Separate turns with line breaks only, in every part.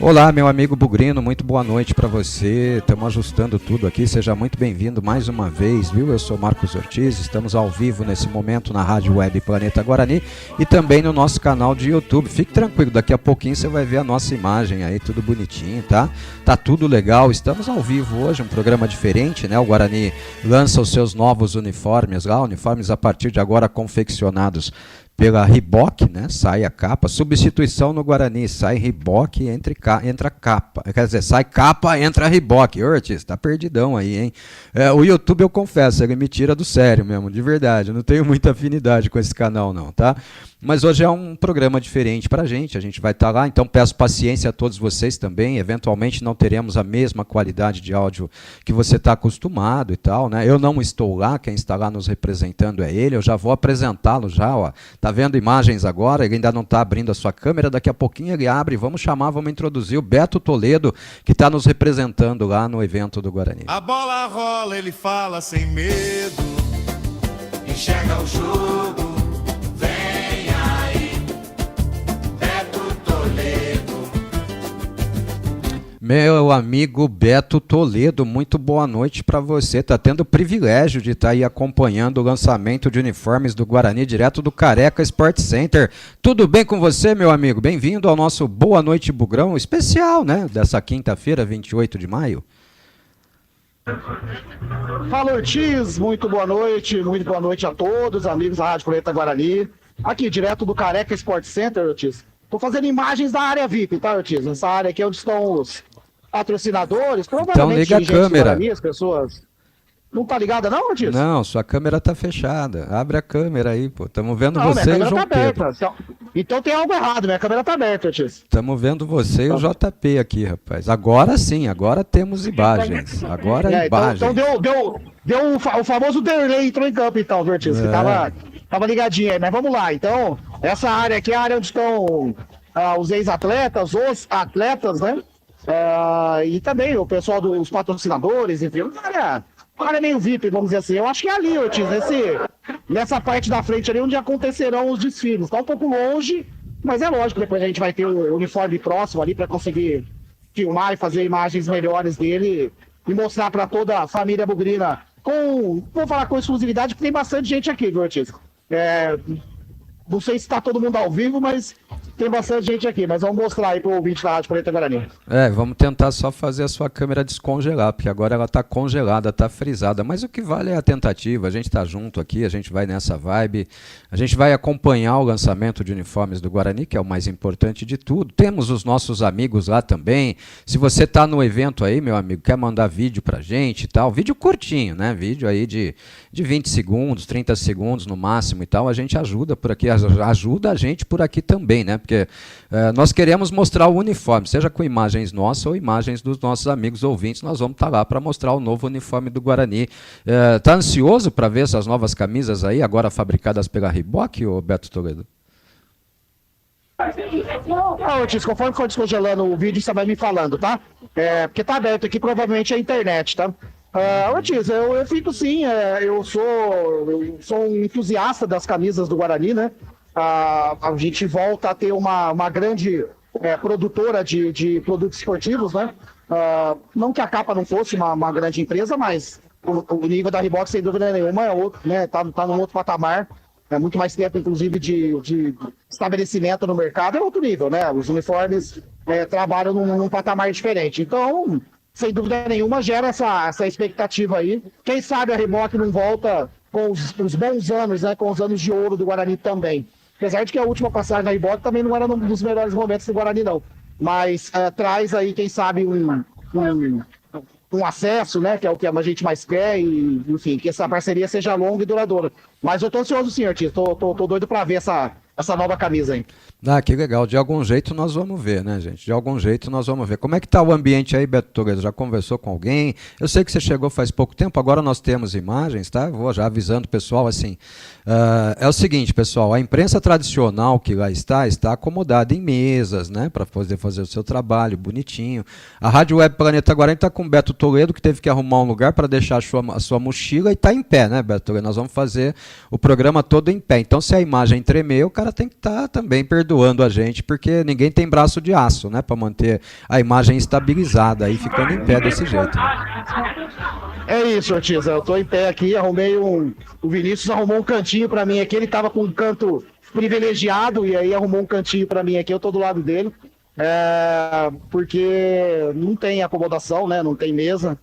Olá, meu amigo Bugrino, muito boa noite para você. Estamos ajustando tudo aqui, seja muito bem-vindo mais uma vez, viu? Eu sou Marcos Ortiz, estamos ao vivo nesse momento na Rádio Web Planeta Guarani e também no nosso canal de YouTube. Fique tranquilo, daqui a pouquinho você vai ver a nossa imagem aí, tudo bonitinho, tá? Tá tudo legal, estamos ao vivo hoje, um programa diferente, né? O Guarani lança os seus novos uniformes lá, uniformes a partir de agora confeccionados pela Reebok, né? Sai a capa, substituição no Guarani, sai Reebok, entra capa, quer dizer, sai capa, entra Reebok. Ortiz, tá perdidão aí, hein? O YouTube, eu confesso, ele me tira do sério mesmo, de verdade, eu não tenho muita afinidade com esse canal não, tá? Mas hoje é um programa diferente pra gente, a gente vai estar lá, então peço paciência a todos vocês também, eventualmente não teremos a mesma qualidade de áudio que você está acostumado e tal, né? Eu não estou lá, quem está lá nos representando é ele, eu já vou apresentá-lo já, ó. Tá vendo imagens agora, ele ainda não está abrindo a sua câmera, daqui a pouquinho ele abre, vamos introduzir o Beto Toledo, que está nos representando lá no evento do Guarani.
A bola rola, ele fala sem medo, enxerga o jogo.
Meu amigo Beto Toledo, muito boa noite para você. Tá tendo o privilégio de estar aí acompanhando o lançamento de uniformes do Guarani direto do Careca Sport Center. Tudo bem com você, meu amigo? Bem-vindo ao nosso Boa Noite Bugrão especial, né? Dessa quinta-feira, 28 de maio.
Fala, Ortiz, muito boa noite a todos, amigos da Rádio Planeta Guarani. Aqui, direto do Careca Sport Center, Ortiz. Tô fazendo imagens da área VIP, tá, Ortiz? Essa área aqui é onde estão os patrocinadores,
então liga a câmera.
Guarani, as pessoas. Não tá ligada não, Ortiz?
Não, sua câmera tá fechada. Abre a câmera aí, pô. Estamos vendo você e o João Pedro.
Então tem algo errado, minha câmera tá aberta, Ortiz.
Estamos vendo você e o JP aqui, rapaz. Agora sim, agora temos imagens. Agora imagens.
Então deu o famoso delay, entrou em campo então, Ortiz, que tava ligadinho aí, mas vamos lá. Então, essa área aqui é a área onde estão os ex-atletas, os atletas, né? E também o pessoal dos patrocinadores, enfim, uma área meio VIP, vamos dizer assim. Eu acho que é ali, Ortiz, nessa parte da frente ali onde acontecerão os desfiles. Tá um pouco longe, mas é lógico, depois a gente vai ter o uniforme próximo ali para conseguir filmar e fazer imagens melhores dele e mostrar para toda a família bugrina vou falar com exclusividade, porque tem bastante gente aqui, viu, Ortiz? Não sei se está todo mundo ao vivo, mas tem bastante gente aqui. Mas vamos mostrar aí pro ouvinte da Rádio Planeta Guarani.
Vamos tentar só fazer a sua câmera descongelar, porque agora ela está congelada, está frisada. Mas o que vale é a tentativa, a gente está junto aqui, a gente vai nessa vibe, a gente vai acompanhar o lançamento de uniformes do Guarani, que é o mais importante de tudo. Temos os nossos amigos lá também. Se você está no evento aí, meu amigo, quer mandar vídeo pra gente e tal, vídeo curtinho, né? Vídeo aí de 20 segundos, 30 segundos no máximo e tal, a gente ajuda por aqui, ajuda a gente por aqui também, né? Porque nós queremos mostrar o uniforme, seja com imagens nossas ou imagens dos nossos amigos ouvintes, nós vamos estar lá para mostrar o novo uniforme do Guarani. Tá ansioso para ver essas novas camisas aí, agora fabricadas pela Reebok, ô Beto Toledo?
Ortiz, conforme for descongelando o vídeo, você vai me falando, tá? Porque tá aberto aqui, provavelmente é a internet, tá? Ortiz, eu fico sim, eu sou um entusiasta das camisas do Guarani, né? A gente volta a ter uma grande produtora de produtos esportivos, né? Não que a Capa não fosse uma grande empresa, mas o nível da Reebok, sem dúvida nenhuma, é outro, né? Tá num outro patamar, muito mais tempo, inclusive, de estabelecimento no mercado, é outro nível, né? Os uniformes trabalham num patamar diferente. Então, sem dúvida nenhuma, gera essa expectativa aí. Quem sabe a Reebok não volta com os bons anos, né? Com os anos de ouro do Guarani também. Apesar de que a última passagem da Reebok também não era um dos melhores momentos do Guarani, não. Mas traz aí, quem sabe, um acesso, né? Que é o que a gente mais quer, e enfim, que essa parceria seja longa e duradoura. Mas eu tô ansioso sim, Ortiz. Tô doido para ver essa nova camisa aí.
Ah, que legal. De algum jeito nós vamos ver, né, gente? De algum jeito nós vamos ver. Como é que tá o ambiente aí, Beto Toledo? Já conversou com alguém? Eu sei que você chegou faz pouco tempo, agora nós temos imagens, tá? Vou já avisando o pessoal, assim, é o seguinte, pessoal, a imprensa tradicional que lá está acomodada em mesas, né, para poder fazer o seu trabalho bonitinho. A Rádio Web Planeta Guarani está com o Beto Toledo, que teve que arrumar um lugar para deixar a sua mochila e está em pé, né, Beto Toledo? Nós vamos fazer o programa todo em pé. Então, se a imagem tremer, o cara tem que estar também perdoando a gente, porque ninguém tem braço de aço, né, para manter a imagem estabilizada aí, ficando em pé desse jeito.
É isso, Ortiz, eu tô em pé aqui, o Vinícius arrumou um cantinho para mim aqui, ele tava com um canto privilegiado e aí arrumou um cantinho para mim aqui, eu tô do lado dele, porque não tem acomodação, né, não tem mesa.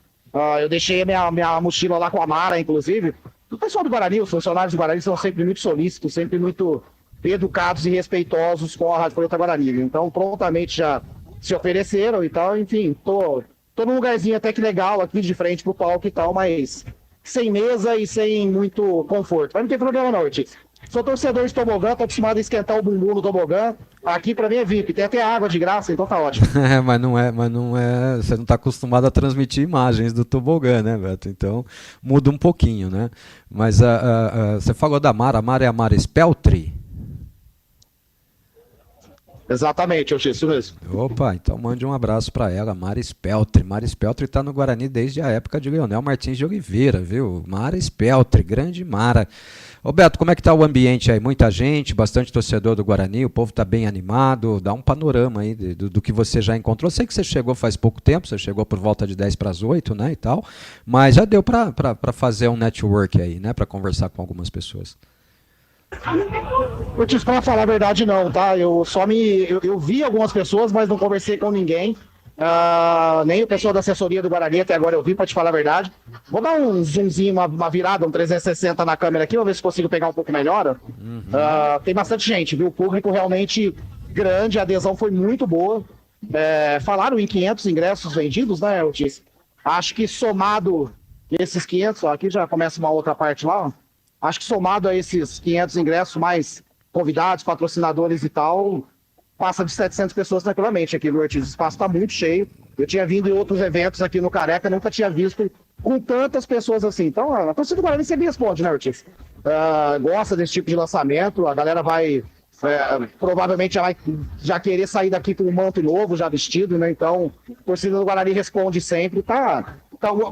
Eu deixei a minha mochila lá com a Mara, inclusive. O pessoal do Guarani, os funcionários do Guarani são sempre muito solícitos, sempre muito educados e respeitosos com a Rádio Planeta Guarani. Então, prontamente já se ofereceram e tal. Enfim, tô num lugarzinho até que legal aqui de frente pro palco e tal, mas sem mesa e sem muito conforto. Mas não tem problema não, Ortiz. Sou torcedor de tobogã, tô acostumado a esquentar o bumbum no tobogã. Aqui pra mim é VIP, tem até água de graça, então tá ótimo.
Mas não é, você não tá acostumado a transmitir imagens do tobogã, né, Beto? Então muda um pouquinho, né? Mas você falou da Mara, a Mara é a Mara Speltri?
Exatamente, eu isso mesmo.
Opa, então mande um abraço para ela, Mara Speltri. Mara Speltri está no Guarani desde a época de Leonel Martins de Oliveira, viu? Mara Speltri, grande Mara. Ô Beto, como é que tá o ambiente aí? Muita gente, bastante torcedor do Guarani, o povo tá bem animado. Dá um panorama aí do que você já encontrou. Sei que você chegou faz pouco tempo, você chegou por volta de 10 para as 8, né, e tal, mas já deu para fazer um network aí, né, para conversar com algumas pessoas.
Ortiz, pra falar a verdade não, tá? Eu vi algumas pessoas, mas não conversei com ninguém. Nem o pessoal da assessoria do Guarani até agora eu vi, pra te falar a verdade. Vou dar um zoomzinho, uma virada, um 360 na câmera aqui, vou ver se consigo pegar um pouco melhor. Tem bastante gente, viu? O público realmente grande, a adesão foi muito boa. Falaram em 500 ingressos vendidos, né, Ortiz? Acho que somado esses 500, ó, aqui já começa uma outra parte lá, ó. Acho que somado a esses 500 ingressos, mais convidados, patrocinadores e tal, passa de 700 pessoas tranquilamente aqui no Ortiz. O espaço está muito cheio. Eu tinha vindo em outros eventos aqui no Careca, nunca tinha visto com tantas pessoas assim. Então, a torcida do Guarani sempre responde, né, Ortiz? Gosta desse tipo de lançamento, a galera vai... provavelmente já querer sair daqui com um manto novo, já vestido, né? Então, a torcida do Guarani responde sempre.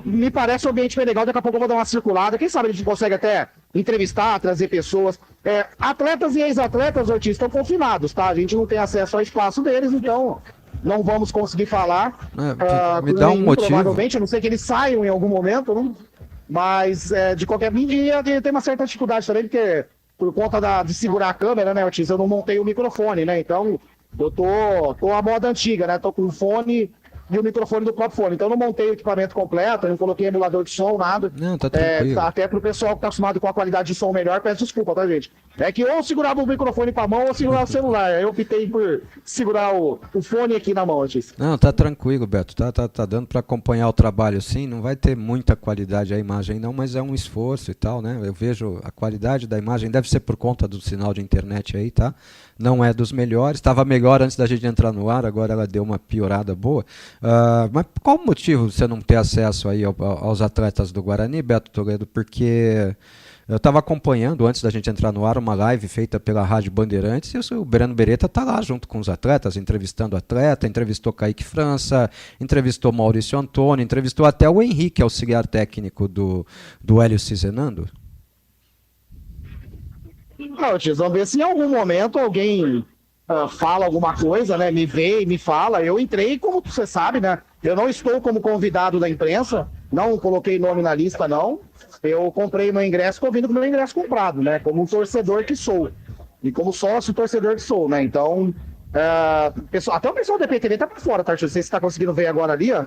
Me parece um ambiente bem legal. Daqui a pouco eu vou dar uma circulada. Quem sabe a gente consegue até entrevistar, trazer pessoas. Atletas e ex-atletas, Ortiz, estão confinados, tá? A gente não tem acesso ao espaço deles, então não vamos conseguir falar.
Me dá um motivo.
Provavelmente, a não sei que eles saiam em algum momento, né? Mas de qualquer maneira, tem uma certa dificuldade também, porque por conta de segurar a câmera, né, Ortiz, eu não montei o microfone, né? Então, eu tô à moda antiga, né? Tô com o fone e o microfone do próprio fone. Então, eu não montei o equipamento completo, não coloquei emulador de som, nada.
Não, tá tranquilo.
Até pro pessoal que tá acostumado com a qualidade de som melhor, peço desculpa, tá, gente? É que ou eu segurava o microfone com a mão ou segurava o celular. Eu optei por segurar o fone aqui na mão, Ortiz.
Não, tá tranquilo, Beto. Tá dando para acompanhar o trabalho sim. Não vai ter muita qualidade a imagem não, mas é um esforço e tal, né? Eu vejo a qualidade da imagem, deve ser por conta do sinal de internet aí, tá? Não é dos melhores. Estava melhor antes da gente entrar no ar, agora ela deu uma piorada boa. Mas qual o motivo de você não ter acesso aí aos atletas do Guarani, Beto Toledo? Porque eu estava acompanhando, antes da gente entrar no ar, uma live feita pela Rádio Bandeirantes, e o Breno Beretta está lá junto com os atletas, entrevistando atleta, entrevistou Kaique França, entrevistou Maurício Antônio, entrevistou até o Henrique, auxiliar técnico do Hélio Cizenando.
Ortiz, vamos ver se em algum momento alguém fala alguma coisa, né? Me vê e me fala. Eu entrei, como você sabe, né? Eu não estou como convidado da imprensa, não coloquei nome na lista, não. Eu comprei meu ingresso, estou vindo com meu ingresso comprado, né? Como um torcedor que sou. E como sócio torcedor que sou, né? Então, até o pessoal da PTV tá por fora, tá? Não sei se você está conseguindo ver agora ali, ó.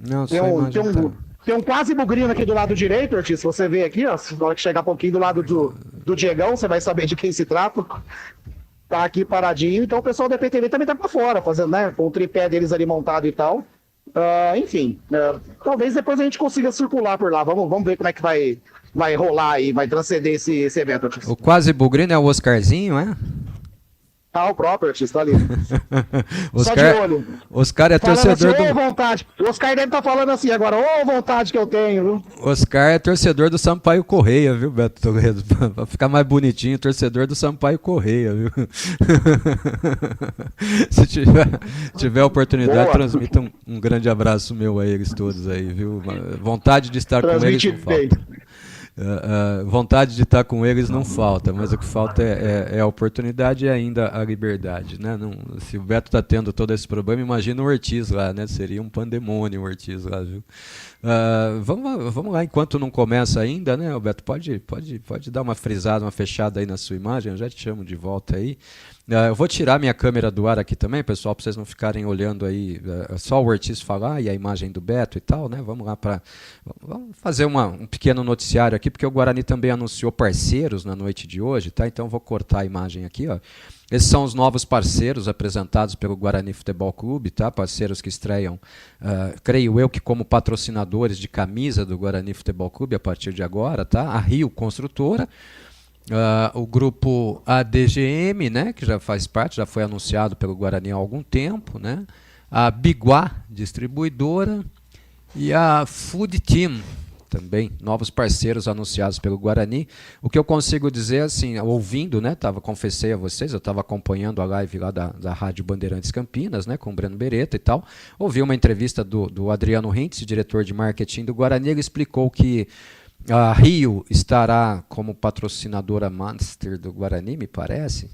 Não,
Tem um quase bugrino aqui do lado direito, Ortiz. Se você ver aqui, ó, na hora que chegar um pouquinho do lado do Diegão, você vai saber de quem se trata. Tá aqui paradinho. Então o pessoal da PTV também tá pra fora, fazendo, né? Com o tripé deles ali montado e tal. Enfim, talvez depois a gente consiga circular por lá. Vamos ver como é que vai rolar aí, vai transcender esse evento, Ortiz.
O quase bugrino é o Oscarzinho, é?
Ah, o próprio artista ali. Só de
Oscar,
olho.
Oscar é
Falando
torcedor
assim, ô
do.
vontade. O Oscar deve estar falando assim agora, ô vontade que eu tenho, viu?
Oscar é torcedor do Sampaio Correia, viu, Beto Toledo? Pra ficar mais bonitinho, torcedor do Sampaio Correia, viu? Se tiver oportunidade,
Boa.
transmita um grande abraço meu a eles todos aí, viu? Vontade de estar com eles
Transmite
não
bem.
falta. Vontade de estar com eles não falta, mas o que falta é a oportunidade e ainda a liberdade, né? Não, se o Beto está tendo todo esse problema, imagina o Ortiz lá, né? Seria um pandemônio o Ortiz lá, viu? Vamos lá, enquanto não começa ainda, né, Beto? Pode dar uma frisada, uma fechada aí na sua imagem, eu já te chamo de volta aí. Eu vou tirar minha câmera do ar aqui também, pessoal, para vocês não ficarem olhando aí só o Ortiz falar e a imagem do Beto e tal, né? Vamos fazer um pequeno noticiário aqui, porque o Guarani também anunciou parceiros na noite de hoje, tá? Então vou cortar a imagem aqui, ó. Esses são os novos parceiros apresentados pelo Guarani Futebol Clube, tá? Parceiros que estreiam, creio eu, que como patrocinadores de camisa do Guarani Futebol Clube a partir de agora, tá? A Rio Construtora, o grupo ADGM, né, que já faz parte, já foi anunciado pelo Guarani há algum tempo, né, a Biguá Distribuidora e a Food Team, também novos parceiros anunciados pelo Guarani. O que eu consigo dizer, assim, ouvindo, né, confessei a vocês, eu estava acompanhando a live lá da Rádio Bandeirantes Campinas, né, com o Breno Beretta e tal, ouvi uma entrevista do Adriano Hintz, diretor de marketing do Guarani. Ele explicou que a Rio estará como patrocinadora master do Guarani, me parece,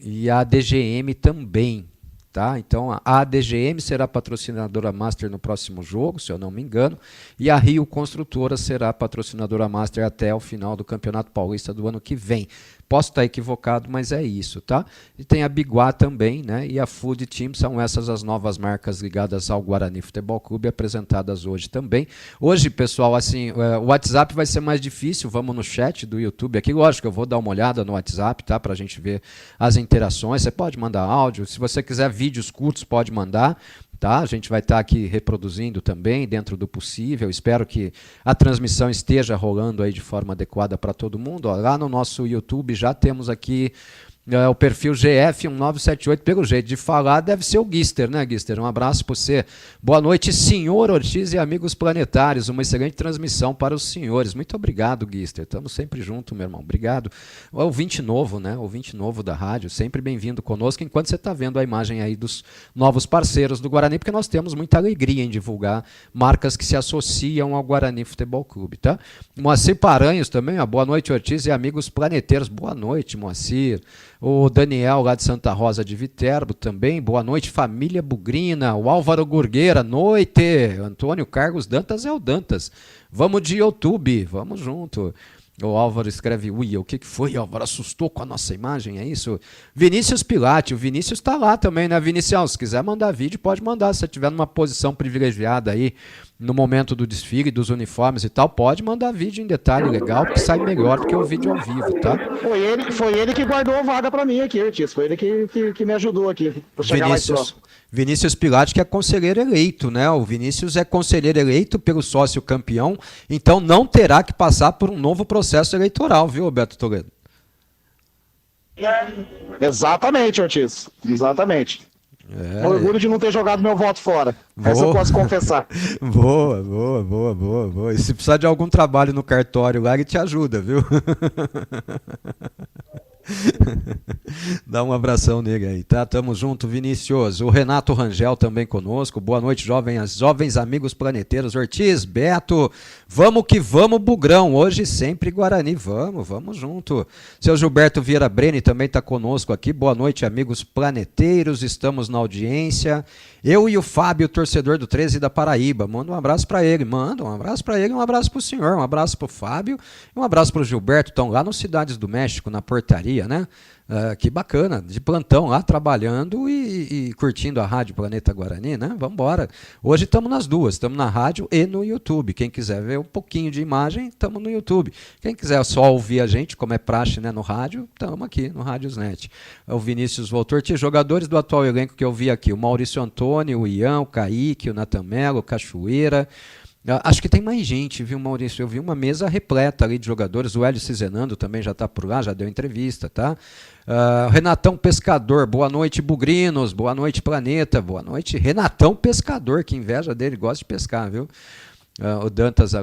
e a ADGM também. Tá? Então a ADGM será patrocinadora master no próximo jogo, se eu não me engano, e a Rio Construtora será patrocinadora master até o final do Campeonato Paulista do ano que vem. Posso estar equivocado, mas é isso, tá? E tem a Biguá também, né? E a Food Team, são essas as novas marcas ligadas ao Guarani Futebol Clube, apresentadas hoje também. Hoje, pessoal, assim, o WhatsApp vai ser mais difícil, vamos no chat do YouTube aqui, lógico, eu vou dar uma olhada no WhatsApp, tá? Pra gente ver as interações, você pode mandar áudio, se você quiser vídeos curtos, pode mandar. Tá? A gente vai estar aqui reproduzindo também, dentro do possível. Espero que a transmissão esteja rolando aí de forma adequada para todo mundo. Ó, lá no nosso YouTube já temos aqui o perfil GF1978, pelo jeito de falar, deve ser o Gister, né, Gister? Um abraço para você. Boa noite, senhor Ortiz e amigos planetários. Uma excelente transmissão para os senhores. Muito obrigado, Gister. Estamos sempre juntos, meu irmão. Obrigado. O ouvinte novo, né? Ouvinte novo da rádio, sempre bem-vindo conosco, enquanto você está vendo a imagem aí dos novos parceiros do Guarani, porque nós temos muita alegria em divulgar marcas que se associam ao Guarani Futebol Clube, tá? Moacir Paranhos também, ó. Boa noite, Ortiz e amigos planeteiros. Boa noite, Moacir. O Daniel, lá de Santa Rosa de Viterbo, também. Boa noite, família Bugrina. O Álvaro Gurgueira, noite. Antônio Carlos Dantas é o Dantas. Vamos de YouTube, vamos junto. O Álvaro escreve, ui, o que foi, Álvaro? Assustou com a nossa imagem, é isso? Vinícius Pilate, o Vinícius está lá também, né, Vinicius? Se quiser mandar vídeo, pode mandar. Se você estiver numa posição privilegiada aí, no momento do desfile, dos uniformes e tal, pode mandar vídeo em detalhe legal, porque sai melhor do que o vídeo ao vivo, tá?
Foi ele que guardou a vaga para mim aqui, Ortiz. Foi ele que me ajudou aqui. Pra chegar mais próximo.
Vinícius Pilate, que é conselheiro eleito, né? O Vinícius é conselheiro eleito pelo sócio campeão, então não terá que passar por um novo processo eleitoral, viu, Beto Toledo?
Exatamente, Ortiz. Exatamente. Orgulho de não ter jogado meu voto fora. Essa eu posso confessar.
Boa. E se precisar de algum trabalho no cartório lá, ele te ajuda, viu? Dá um abração nele aí, tá? Tamo junto, Vinícius. O Renato Rangel também conosco. Boa noite, jovens amigos planeteiros. Ortiz, Beto, vamos que vamos, Bugrão. Hoje sempre Guarani, vamos junto. Seu Gilberto Vieira Breni também tá conosco aqui. Boa noite, amigos planeteiros. Estamos na audiência. Eu e o Fábio, torcedor do 13 da Paraíba. Manda um abraço para ele. Manda um abraço para ele, um abraço pro senhor, um abraço pro Fábio, um abraço pro Gilberto. Estão lá nos Cidades do México, na portaria, né? Que bacana, de plantão lá, trabalhando e curtindo a Rádio Planeta Guarani, né? Vamos embora. Hoje estamos nas duas, estamos na rádio e no YouTube. Quem quiser ver um pouquinho de imagem, estamos no YouTube. Quem quiser só ouvir a gente, como é praxe, né, no rádio, estamos aqui no Rádiosnet. O Vinícius voltou. Tinha jogadores do atual elenco que eu vi aqui, o Maurício Antônio, o Ian, o Kaique, o Natan Melo, o Cachoeira, Acho que tem mais gente, viu, Maurício? Eu vi uma mesa repleta ali de jogadores. O Hélio Cizenando também já está por lá, já deu entrevista, tá? Renatão Pescador, boa noite, Bugrinos, boa noite, Planeta, boa noite, Renatão Pescador, que inveja dele, gosta de pescar, viu? O Dantas,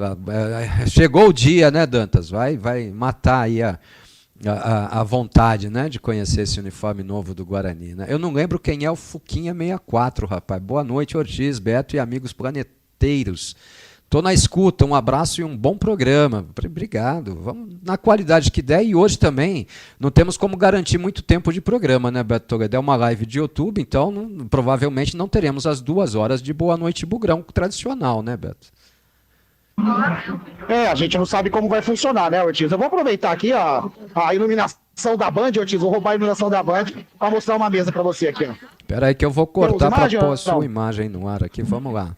chegou o dia, né, Dantas? Vai matar aí a vontade, né, de conhecer esse uniforme novo do Guarani, né? Eu não lembro quem é o Fuquinha 64, rapaz. Boa noite, Ortiz, Beto e amigos planeteiros. Tô na escuta, um abraço e um bom programa. Obrigado. Vamos na qualidade que der. E hoje também não temos como garantir muito tempo de programa, né, Beto Toledo? É uma live de YouTube, então provavelmente não teremos as 2 horas de Boa Noite Bugrão tradicional, né, Beto?
A gente não sabe como vai funcionar, né, Ortiz? Eu vou aproveitar aqui a iluminação da Band, Ortiz, vou roubar a iluminação da Band para mostrar uma mesa para você aqui.
Espera aí que eu vou cortar para pôr a sua imagem no ar aqui. Vamos lá.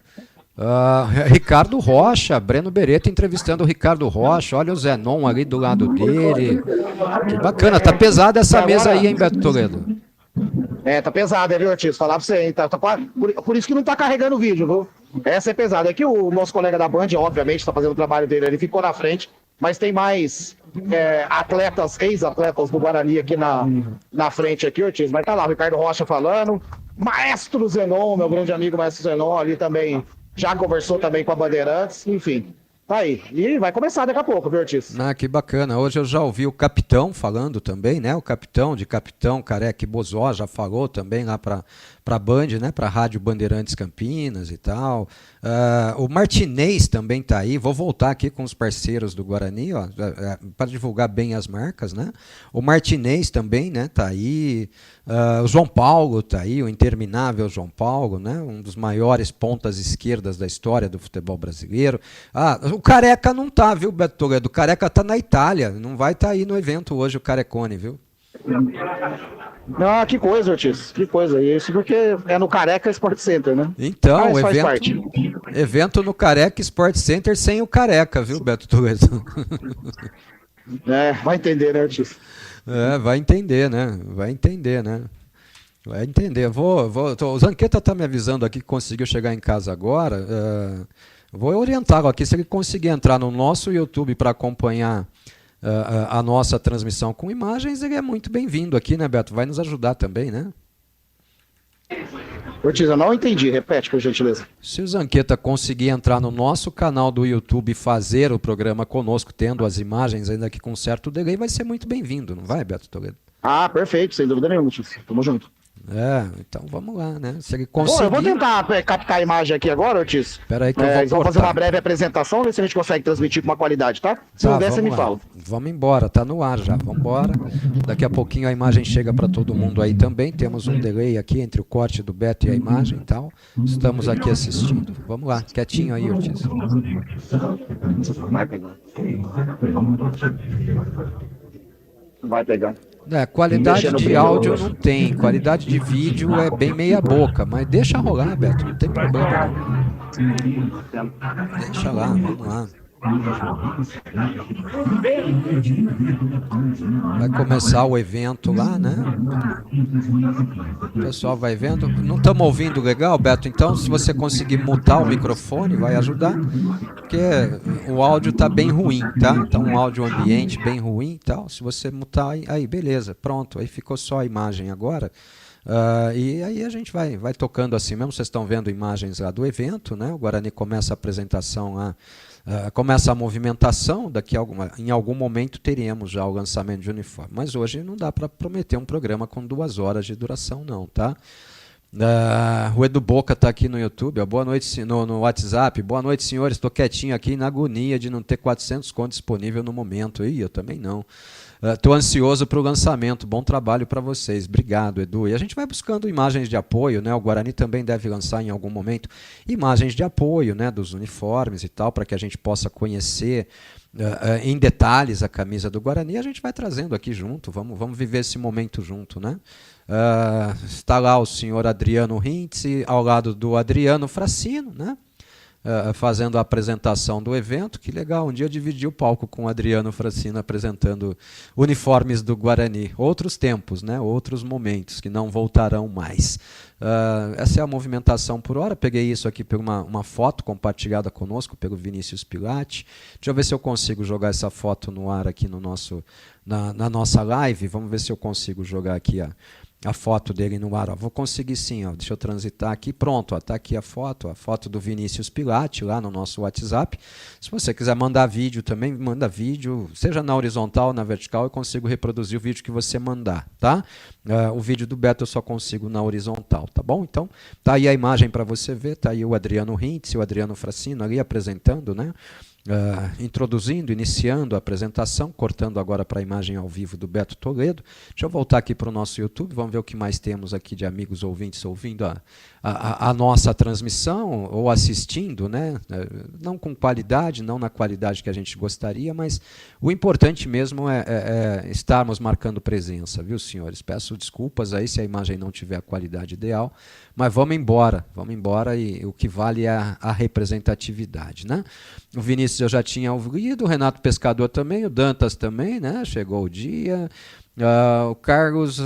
Ricardo Rocha, Breno Beretta entrevistando o Ricardo Rocha. Olha o Zenon ali do lado dele. Que bacana, tá pesada essa mesa aí, hein, Beto Toledo?
Tá pesada, viu, Ortiz? Falar pra você, hein? Por isso que não tá carregando o vídeo, viu? Essa é pesada. Aqui o nosso colega da Band, obviamente, tá fazendo o trabalho dele, ele ficou na frente, mas tem mais ex-atletas do Guarani aqui na frente aqui, Ortiz. Mas tá lá o Ricardo Rocha falando. Maestro Zenon, meu grande amigo Maestro Zenon, ali também já conversou também com a Bandeirantes, enfim. Tá aí. E vai começar daqui a pouco, viu, Ortiz?
Que bacana. Hoje eu já ouvi o capitão falando também, né? O capitão Careca Bozó já falou também lá para a Band, né? Para a Rádio Bandeirantes Campinas e tal. O Martinez também tá aí. Vou voltar aqui com os parceiros do Guarani, ó, para divulgar bem as marcas, né? O Martinez também, né? Tá aí. O João Paulo tá aí, o interminável João Paulo, né? Um dos maiores pontas esquerdas da história do futebol brasileiro. O Careca não tá, viu, Beto Toledo? O Careca tá na Itália, não vai estar aí no evento hoje, o Carecone, viu?
Que coisa, Ortiz, que coisa. Isso porque é no Careca Sport Center, né?
Então, o evento no Careca Sport Center sem o Careca, viu, Beto Toledo?
Vai entender, né, Ortiz?
Vai entender, né? Vai entender. O Zanqueta tá me avisando aqui que conseguiu chegar em casa agora. Vou orientá-lo aqui, se ele conseguir entrar no nosso YouTube para acompanhar a nossa transmissão com imagens, ele é muito bem-vindo aqui, né, Beto? Vai nos ajudar também, né?
Ortiz, eu não entendi. Repete, por gentileza.
Se o Zanqueta conseguir entrar no nosso canal do YouTube e fazer o programa conosco, tendo as imagens ainda que com um certo delay, vai ser muito bem-vindo, não vai, Beto Toledo?
Perfeito, sem dúvida nenhuma, Ortiz. Tamo junto.
Então vamos lá, né? Se ele conseguir...
Eu vou tentar captar a imagem aqui agora, Ortiz.
Espera aí que eu vou
cortar. Vamos fazer uma breve apresentação, ver se a gente consegue transmitir com uma qualidade, tá? Se não der, você me fala.
Vamos embora, tá no ar já, vamos embora. Daqui a pouquinho a imagem chega para todo mundo aí também. Temos um delay aqui entre o corte do Beto e a imagem e tal. Estamos aqui assistindo. Vamos lá, quietinho aí, Ortiz.
Vai pegar.
Qualidade de áudio não tem, qualidade de vídeo é bem meia boca, mas deixa rolar, Beto, não tem problema não. Deixa lá, vamos lá. Vai começar o evento lá, né? O pessoal vai vendo. Não estamos ouvindo legal, Beto? Então, se você conseguir mutar o microfone, vai ajudar. Porque o áudio está bem ruim, tá? Então, um áudio ambiente bem ruim e tal. Se você mutar, aí beleza, pronto. Aí ficou só a imagem agora. E aí a gente vai tocando assim mesmo. Vocês estão vendo imagens lá do evento, né? O Guarani começa a apresentação lá. Começa a movimentação, em algum momento teremos já o lançamento de uniforme. Mas hoje não dá para prometer um programa com 2 horas de duração, não, tá? O Edu Boca está aqui no YouTube, boa noite no WhatsApp. Boa noite, senhores. Estou quietinho aqui na agonia de não ter 400 contos disponível no momento. Eu também não. Estou ansioso para o lançamento. Bom trabalho para vocês. Obrigado, Edu. E a gente vai buscando imagens de apoio, né? O Guarani também deve lançar em algum momento imagens de apoio, né? Dos uniformes e tal, para que a gente possa conhecer em detalhes a camisa do Guarani. A gente vai trazendo aqui junto. Vamos viver esse momento junto, né? Está lá o senhor Adriano Rintz, ao lado do Adriano Fracino, né? fazendo a apresentação do evento. Que legal, um dia eu dividi o palco com o Adriano Francino apresentando uniformes do Guarani. Outros tempos, né? Outros momentos que não voltarão mais. Essa é a movimentação por hora. Peguei isso aqui por uma foto compartilhada conosco pelo Vinícius Pilati. Deixa eu ver se eu consigo jogar essa foto no ar aqui no na nossa live. Vamos ver se eu consigo jogar aqui a foto dele no ar. Ó. Vou conseguir sim, ó. Deixa eu transitar aqui. Pronto, está aqui a foto do Vinícius Pilati lá no nosso WhatsApp. Se você quiser mandar vídeo também, manda vídeo, seja na horizontal ou na vertical, eu consigo reproduzir o vídeo que você mandar, tá? O vídeo do Beto eu só consigo na horizontal, tá bom? Então, tá aí a imagem para você ver, tá aí o Adriano Hintz e o Adriano Francino ali apresentando, né? Introduzindo, iniciando a apresentação, cortando agora para a imagem ao vivo do Beto Toledo. Deixa eu voltar aqui para o nosso YouTube, vamos ver o que mais temos aqui de amigos ouvintes ouvindo a nossa transmissão ou assistindo, né? Não com qualidade, não na qualidade que a gente gostaria, mas o importante mesmo é estarmos marcando presença, viu, senhores? Peço desculpas aí se a imagem não tiver a qualidade ideal, mas vamos embora e o que vale é a representatividade, né? O Vinícius eu já tinha ouvido, o Renato Pescador também, o Dantas também, né? Chegou o dia. O Carlos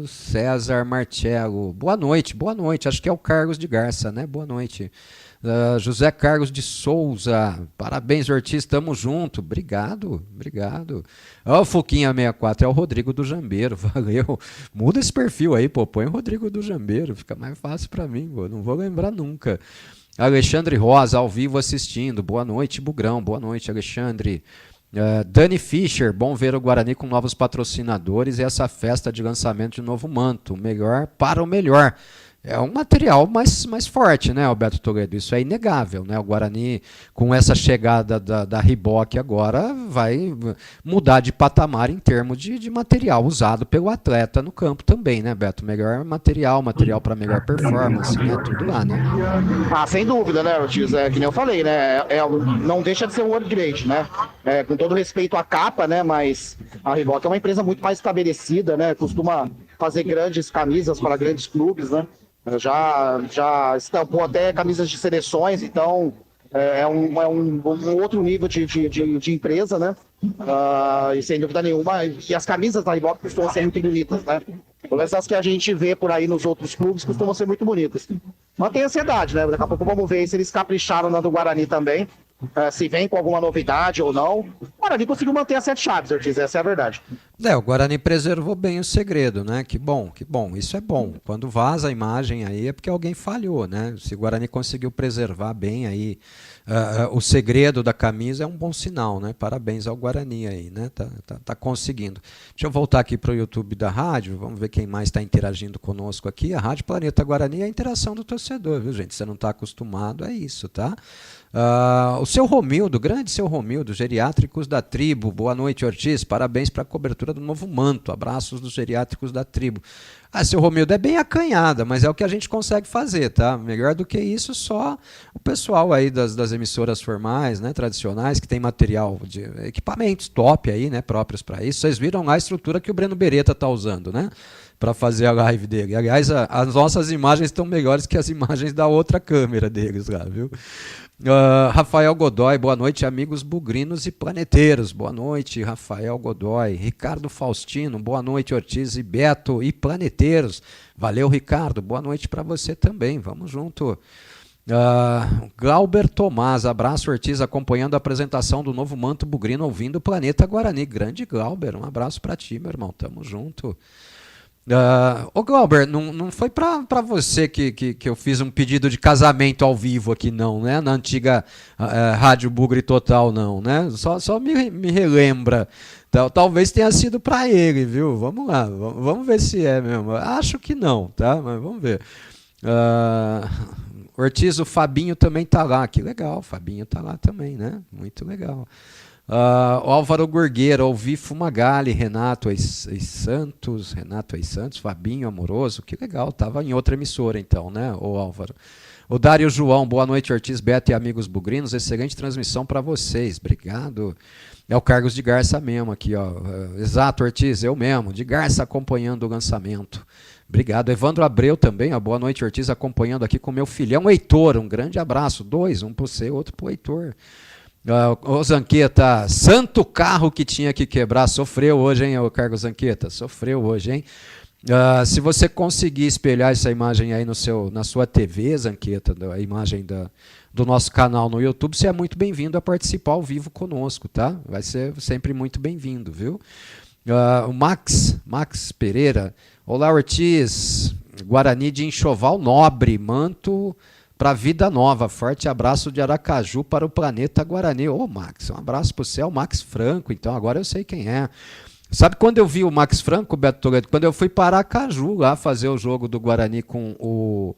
César Marcello, boa noite, acho que é o Carlos de Garça, né? Boa noite. José Carlos de Souza, parabéns, Ortiz, tamo junto, obrigado. O Fuquinha 64 é o Rodrigo do Jambeiro, valeu. Muda esse perfil aí, pô, põe o Rodrigo do Jambeiro, fica mais fácil para mim, pô, não vou lembrar nunca. Alexandre Rosa, ao vivo assistindo. Boa noite, Bugrão. Boa noite, Alexandre. Dani Fischer, bom ver o Guarani com novos patrocinadores e essa festa de lançamento de novo manto. Melhor para o melhor. É um material mais forte, né, Alberto Toledo? Isso é inegável, né? O Guarani, com essa chegada da Reebok agora, vai mudar de patamar em termos de material usado pelo atleta no campo também, né, Beto? Melhor material para melhor performance, né? Tudo lá, né?
Sem dúvida, né, Ortiz? Que nem eu falei, né? Não deixa de ser um upgrade, né? Com todo respeito à capa, né? Mas a Reebok é uma empresa muito mais estabelecida, né? Costuma fazer grandes camisas para grandes clubes, né? Já estampou até camisas de seleções, então é um outro nível de empresa, né? E sem dúvida nenhuma, e as camisas da Reebok costumam ser muito bonitas, né? Pelo menos as que a gente vê por aí nos outros clubes costumam ser muito bonitas. Mas tem ansiedade, né? Daqui a pouco vamos ver se eles capricharam na do Guarani também, se vem com alguma novidade ou não. O Guarani conseguiu manter as 7 chaves, Ortiz, essa é a verdade.
O Guarani preservou bem o segredo, né? Que bom, isso é bom. Quando vaza a imagem aí é porque alguém falhou, né? Se o Guarani conseguiu preservar bem aí o segredo da camisa, é um bom sinal, né? Parabéns ao Guarani aí, né? Tá conseguindo. Deixa eu voltar aqui para o YouTube da rádio, vamos ver quem mais está interagindo conosco aqui. A Rádio Planeta Guarani é a interação do torcedor, viu, gente? Você não está acostumado, é isso, tá? O seu Romildo, grande seu Romildo, Geriátricos da Tribo, boa noite, Ortiz, parabéns para a cobertura do novo manto, abraços dos Geriátricos da Tribo. Seu Romildo, é bem acanhada, mas é o que a gente consegue fazer, tá? Melhor do que isso, só o pessoal aí das emissoras formais, né, tradicionais, que tem material de equipamentos top aí, né, próprios para isso. Vocês viram lá a estrutura que o Breno Beretta tá usando, né, para fazer a live dele. Aliás, as nossas imagens estão melhores que as imagens da outra câmera deles lá, viu? Rafael Godoy, boa noite, amigos bugrinos e planeteiros. Boa noite, Rafael Godoy. Ricardo Faustino, boa noite, Ortiz e Beto e planeteiros. Valeu, Ricardo, boa noite para você também, vamos junto. Glauber Tomás, abraço, Ortiz, acompanhando a apresentação do novo manto bugrino, ouvindo o Planeta Guarani. Grande Glauber, um abraço para ti, meu irmão, tamo junto. Glauber, não foi para você que eu fiz um pedido de casamento ao vivo aqui, não, né? Na antiga Rádio Bugre Total, não, né? Só me relembra. Talvez tenha sido para ele, viu? Vamos lá, vamos ver se é mesmo. Acho que não, tá? Mas vamos ver. Ortiz, o Fabinho também tá lá. Que legal, o Fabinho tá lá também, né? Muito legal. O Álvaro Gurgueira, ouvi Fumagalli, Renato Eis Santos, Fabinho Amoroso, que legal, estava em outra emissora então, né, o Álvaro. O Dário João, boa noite, Ortiz, Beto e amigos bugrinos, excelente transmissão para vocês, obrigado. É o Carlos de Garça mesmo aqui, ó. Exato, Ortiz, eu mesmo, de Garça acompanhando o lançamento. Obrigado. Evandro Abreu também, ó, boa noite, Ortiz, acompanhando aqui com meu filhão Heitor. Um grande abraço. 2, um para você, outro para o Heitor. Ô Zanqueta, santo carro que tinha que quebrar. Sofreu hoje, hein, o Carlos Zanqueta? Sofreu hoje, hein? Se você conseguir espelhar essa imagem aí na sua TV, Zanqueta, a imagem do nosso canal no YouTube, você é muito bem-vindo a participar ao vivo conosco, tá? Vai ser sempre muito bem-vindo, viu? O Max Pereira. Olá, Ortiz. Guarani de Enxoval Nobre, manto para vida nova. Forte abraço de Aracaju para o planeta Guarani. Ô, Max, um abraço para você, é o Max Franco, então agora eu sei quem é. Sabe quando eu vi o Max Franco, Beto Toledo? Quando eu fui para Aracaju lá fazer o jogo do Guarani com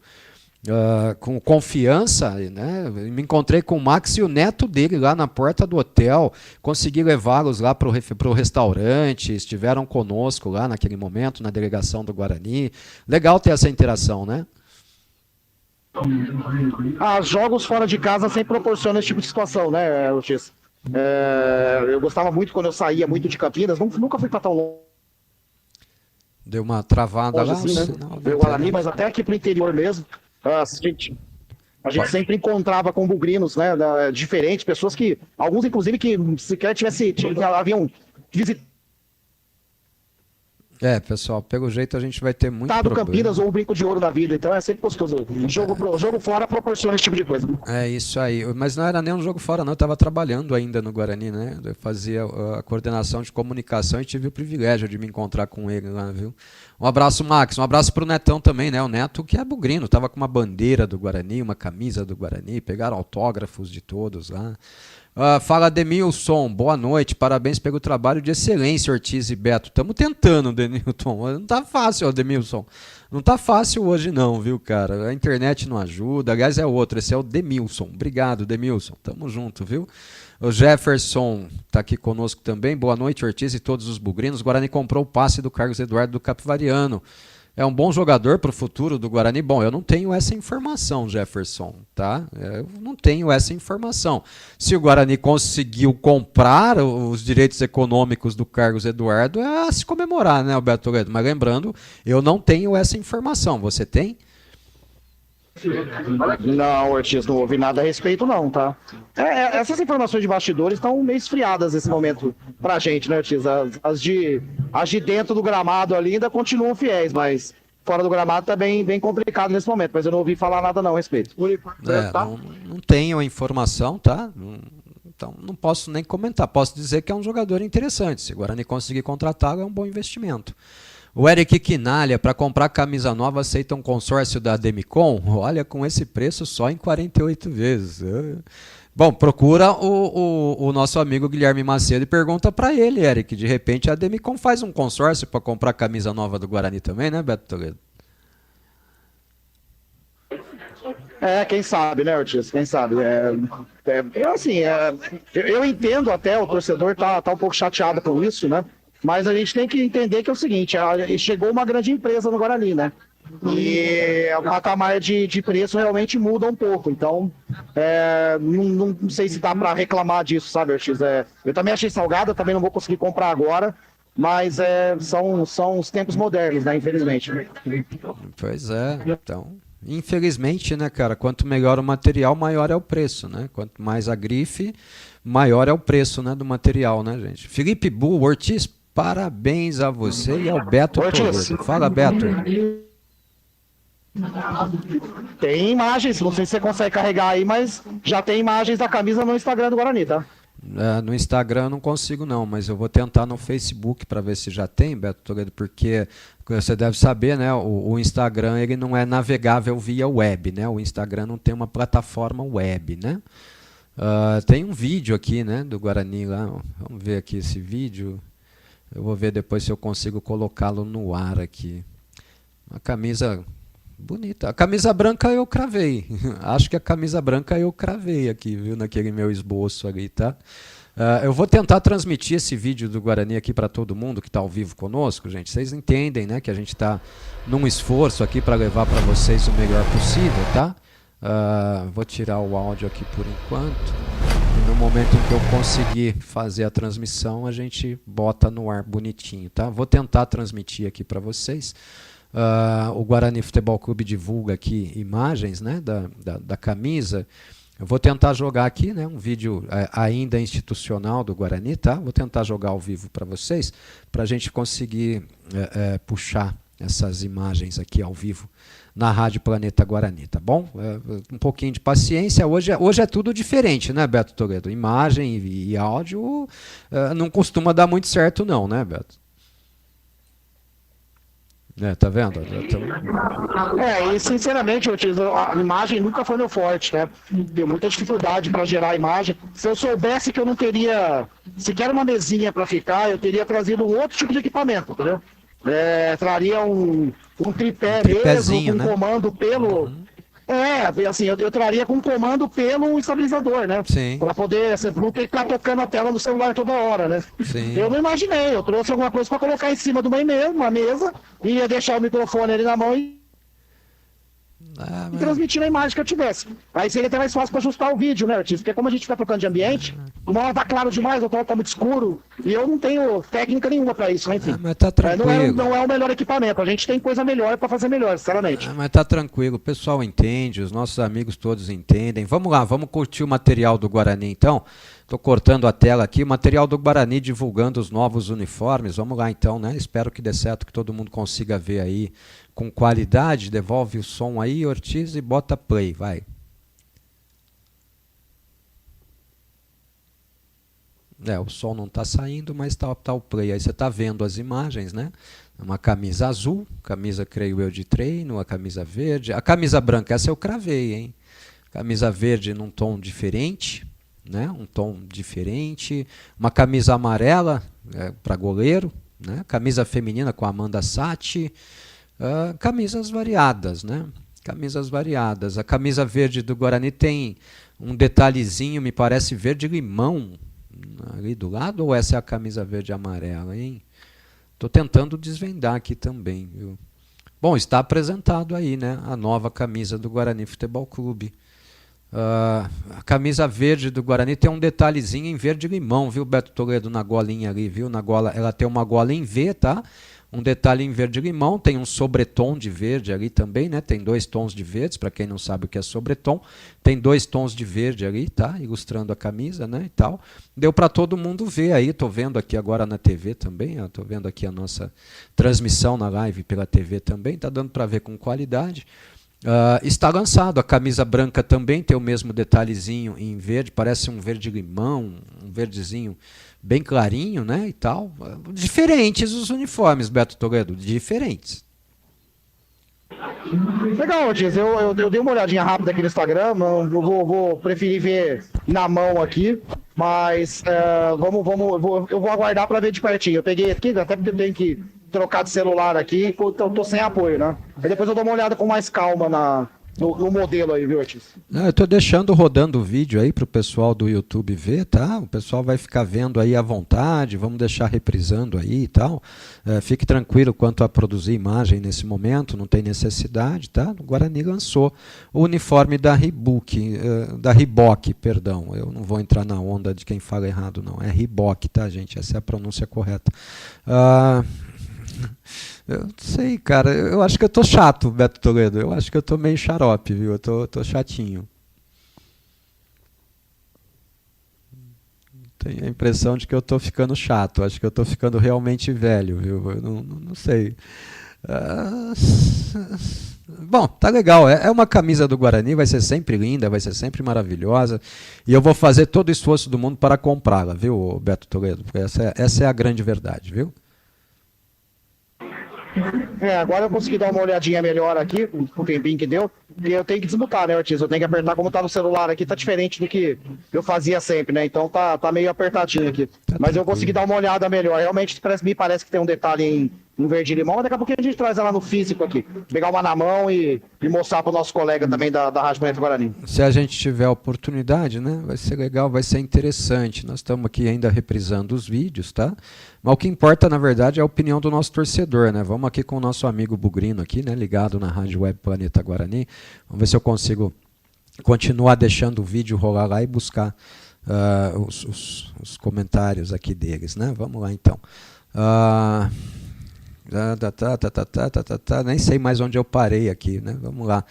Confiança, né? Me encontrei com o Max e o neto dele lá na porta do hotel, consegui levá-los lá para o restaurante, estiveram conosco lá naquele momento, na delegação do Guarani. Legal ter essa interação, né?
Jogos fora de casa sempre proporcionam esse tipo de situação, né, Ortiz? Eu gostava muito quando eu saía muito de Campinas, nunca fui para tão longe.
Deu uma travada lá,
assim, né? Guarani, mas até aqui pro interior mesmo. A gente sempre encontrava com bugrinos, né, diferentes, pessoas que, alguns inclusive que sequer haviam visitado
pessoal, pelo jeito a gente vai ter muito problema.
Campinas ou o Brinco de Ouro da vida, então é sempre gostoso. Jogo fora proporciona esse tipo de coisa.
É isso aí, mas não era nem um jogo fora não, eu estava trabalhando ainda no Guarani, né, eu fazia a coordenação de comunicação e tive o privilégio de me encontrar com ele lá, viu? Um abraço, Max, um abraço para o Netão também, né, o Neto que é bugrino, estava com uma bandeira do Guarani, uma camisa do Guarani, pegaram autógrafos de todos lá. Fala Demilson, boa noite, parabéns pelo trabalho de excelência, Ortiz e Beto. Estamos tentando, Denilton. Não tá fácil, Demilson. Não tá fácil hoje não, viu, cara? A internet não ajuda. Aliás, é outro, esse é o Demilson. Obrigado, Demilson. Tamo junto, viu? O Jefferson tá aqui conosco também. Boa noite, Ortiz e todos os bugrinos. O Guarani comprou o passe do Carlos Eduardo do Capivariano. É um bom jogador para o futuro do Guarani? Bom, eu não tenho essa informação, Jefferson, tá? Eu não tenho essa informação. Se o Guarani conseguiu comprar os direitos econômicos do Carlos Eduardo, é a se comemorar, né, Alberto Toledo? Mas lembrando, eu não tenho essa informação. Você tem?
Não, Ortiz, não ouvi nada a respeito não, tá? Essas informações de bastidores estão meio esfriadas nesse momento pra gente, né, Ortiz? As de dentro do gramado ali ainda continuam fiéis, mas fora do gramado tá bem complicado nesse momento, mas eu não ouvi falar nada não a respeito.
Tá? Não tenho a informação, tá? Então não posso nem comentar. Posso dizer que é um jogador interessante. Se o Guarani conseguir contratá-lo, é um bom investimento. O Eric Quinalha, para comprar camisa nova, aceita um consórcio da Demicon? Olha, com esse preço só em 48 vezes. Bom, procura o nosso amigo Guilherme Macedo e pergunta para ele, Eric. De repente a Demicon faz um consórcio para comprar camisa nova do Guarani também, né, Beto Toledo?
Quem sabe, né, Ortiz? Quem sabe? Eu entendo até, o torcedor tá um pouco chateado com isso, né? Mas a gente tem que entender que é o seguinte, chegou uma grande empresa no Guarani, né? E o patamar de preço realmente muda um pouco. Então, não sei se dá para reclamar disso, sabe, Ortiz? Eu também achei salgado, eu também não vou conseguir comprar agora, mas são os tempos modernos, né? Infelizmente.
Pois é, então... Infelizmente, né, cara, quanto melhor o material, maior é o preço, né? Quanto mais a grife, maior é o preço, né, do material, né, gente? Felipe Bull, Ortiz, parabéns a você e ao Beto Toledo. Fala, Beto.
Tem imagens, não sei se você consegue carregar aí, mas já tem imagens da camisa no Instagram do Guarani, tá?
No Instagram eu não consigo não, mas eu vou tentar no Facebook para ver se já tem, Beto Toledo, porque você deve saber, né, o Instagram ele não é navegável via web, né? O Instagram não tem uma plataforma web, né? Tem um vídeo aqui, né, do Guarani lá, vamos ver aqui esse vídeo, eu vou ver depois se eu consigo colocá-lo no ar aqui. Uma camisa bonita. A camisa branca eu cravei. Acho que a camisa branca eu cravei aqui, viu, naquele meu esboço ali, tá? Eu vou tentar transmitir esse vídeo do Guarani aqui para todo mundo que está ao vivo conosco, gente. Vocês entendem, né, que a gente está num esforço aqui para levar para vocês o melhor possível, tá? Vou tirar o áudio aqui por enquanto. E no momento em que eu conseguir fazer a transmissão, a gente bota no ar bonitinho, tá? Vou tentar transmitir aqui para vocês. O Guarani Futebol Clube divulga aqui imagens, né, da camisa. Eu vou tentar jogar aqui, né, um vídeo ainda institucional do Guarani, tá? Vou tentar jogar ao vivo para vocês, para a gente conseguir puxar essas imagens aqui ao vivo na Rádio Planeta Guarani, tá bom? Um pouquinho de paciência, hoje é tudo diferente, né, Beto Toledo? Imagem e áudio não costuma dar muito certo não, né, Beto? Tá vendo?
E sinceramente, a imagem nunca foi meu forte, né? Deu muita dificuldade para gerar a imagem. Se eu soubesse que eu não teria sequer uma mesinha para ficar, eu teria trazido um outro tipo de equipamento, entendeu? Traria um tripé mesmo, com comando pelo... assim, eu traria com comando pelo estabilizador, né?
Sim.
Para poder, não ter que ficar tocando a tela do celular toda hora, né?
Sim.
Eu não imaginei, eu trouxe alguma coisa para colocar em cima de uma mesa, e ia deixar o microfone ali na mão e transmitir a imagem que eu tivesse. Aí seria até mais fácil para ajustar o vídeo, né, Ortiz? Porque como a gente fica trocando de ambiente, uma hora tá claro demais, outra hora tá muito escuro, e eu não tenho técnica nenhuma para isso, né? Enfim.
Mas tá tranquilo.
Não é o melhor equipamento, a gente tem coisa melhor para fazer melhor, sinceramente.
Mas tá tranquilo, o pessoal entende, os nossos amigos todos entendem. Vamos lá, vamos curtir o material do Guarani então. Estou cortando a tela aqui, o material do Guarani divulgando os novos uniformes. Vamos lá então, né? Espero que dê certo, que todo mundo consiga ver aí com qualidade. Devolve o som aí, Ortiz, e bota play, vai. O som não está saindo, mas tá o play. Aí você está vendo as imagens, né? Uma camisa azul, camisa, creio eu, de treino, a camisa verde. A camisa branca, essa eu cravei, hein? Camisa verde num tom diferente, né? Um tom diferente. Uma camisa amarela para goleiro, né? Camisa feminina com a Amanda Sati. Camisas variadas, né? Camisas variadas. A camisa verde do Guarani tem um detalhezinho, me parece verde-limão, ali do lado, ou essa é a camisa verde e amarela, hein? Estou tentando desvendar aqui também, viu? Bom, está apresentado aí, né, a nova camisa do Guarani Futebol Clube. A camisa verde do Guarani tem um detalhezinho em verde-limão, viu, Beto Toledo, na golinha ali, viu? Na gola, ela tem uma gola em V, tá? Um detalhe em verde-limão, tem um sobretom de verde ali também, né? Tem 2 tons de verdes, para quem não sabe o que é sobretom. Tem 2 tons de verde ali, tá? Ilustrando a camisa, né? E tal. Deu para todo mundo ver aí, tô vendo aqui agora na TV também, ó, tô vendo aqui a nossa transmissão na live pela TV também, tá dando para ver com qualidade. Está lançado, a camisa branca também tem o mesmo detalhezinho em verde, parece um verde-limão, um verdezinho bem clarinho, né, e tal. Diferentes os uniformes, Beto Toledo, diferentes.
Legal, Ortiz, eu dei uma olhadinha rápida aqui no Instagram, eu vou preferir ver na mão aqui, mas eu vou aguardar para ver de pertinho. Eu peguei aqui, até porque eu tenho que trocar de celular aqui, então tô sem apoio, né? Aí depois eu dou uma olhada com mais calma no modelo aí, viu, Ortiz?
Eu tô deixando rodando o vídeo aí pro pessoal do YouTube ver, tá? O pessoal vai ficar vendo aí à vontade, vamos deixar reprisando aí e tal. Fique tranquilo quanto a produzir imagem nesse momento, não tem necessidade, tá? O Guarani lançou o uniforme da Reebok, perdão. Eu não vou entrar na onda de quem fala errado, não. É Reebok, tá, gente? Essa é a pronúncia correta. Eu não sei, cara. Eu acho que eu tô chato, Beto Toledo. Eu acho que eu tô meio xarope, viu? Eu tô chatinho. Tenho a impressão de que eu tô ficando chato. Acho que eu tô ficando realmente velho, viu? Eu não sei. Bom, tá legal. É uma camisa do Guarani, vai ser sempre linda, vai ser sempre maravilhosa. E eu vou fazer todo o esforço do mundo para comprá-la, viu, Beto Toledo? Porque essa é a grande verdade, viu?
Agora eu consegui dar uma olhadinha melhor aqui, com o tempinho que deu, e eu tenho que desmutar, né, Ortiz? Eu tenho que apertar, como tá no celular aqui, tá diferente do que eu fazia sempre, né? Então tá meio apertadinho aqui. Mas eu consegui dar uma olhada melhor. Realmente me parece que tem um detalhe em verde-limão, mas daqui a pouquinho a gente traz ela no físico aqui. Pegar uma na mão e mostrar pro nosso colega também da Rádio Planeta Guarani.
Se a gente tiver a oportunidade, né? Vai ser legal, vai ser interessante. Nós estamos aqui ainda reprisando os vídeos, tá? Mas o que importa, na verdade, é a opinião do nosso torcedor, né? Vamos aqui com o nosso amigo Bugrino aqui, né? Ligado na Rádio Web Planeta Guarani. Vamos ver se eu consigo continuar deixando o vídeo rolar lá e buscar os comentários aqui deles, né? Vamos lá, então. Nem sei mais onde eu parei aqui, né? Vamos lá.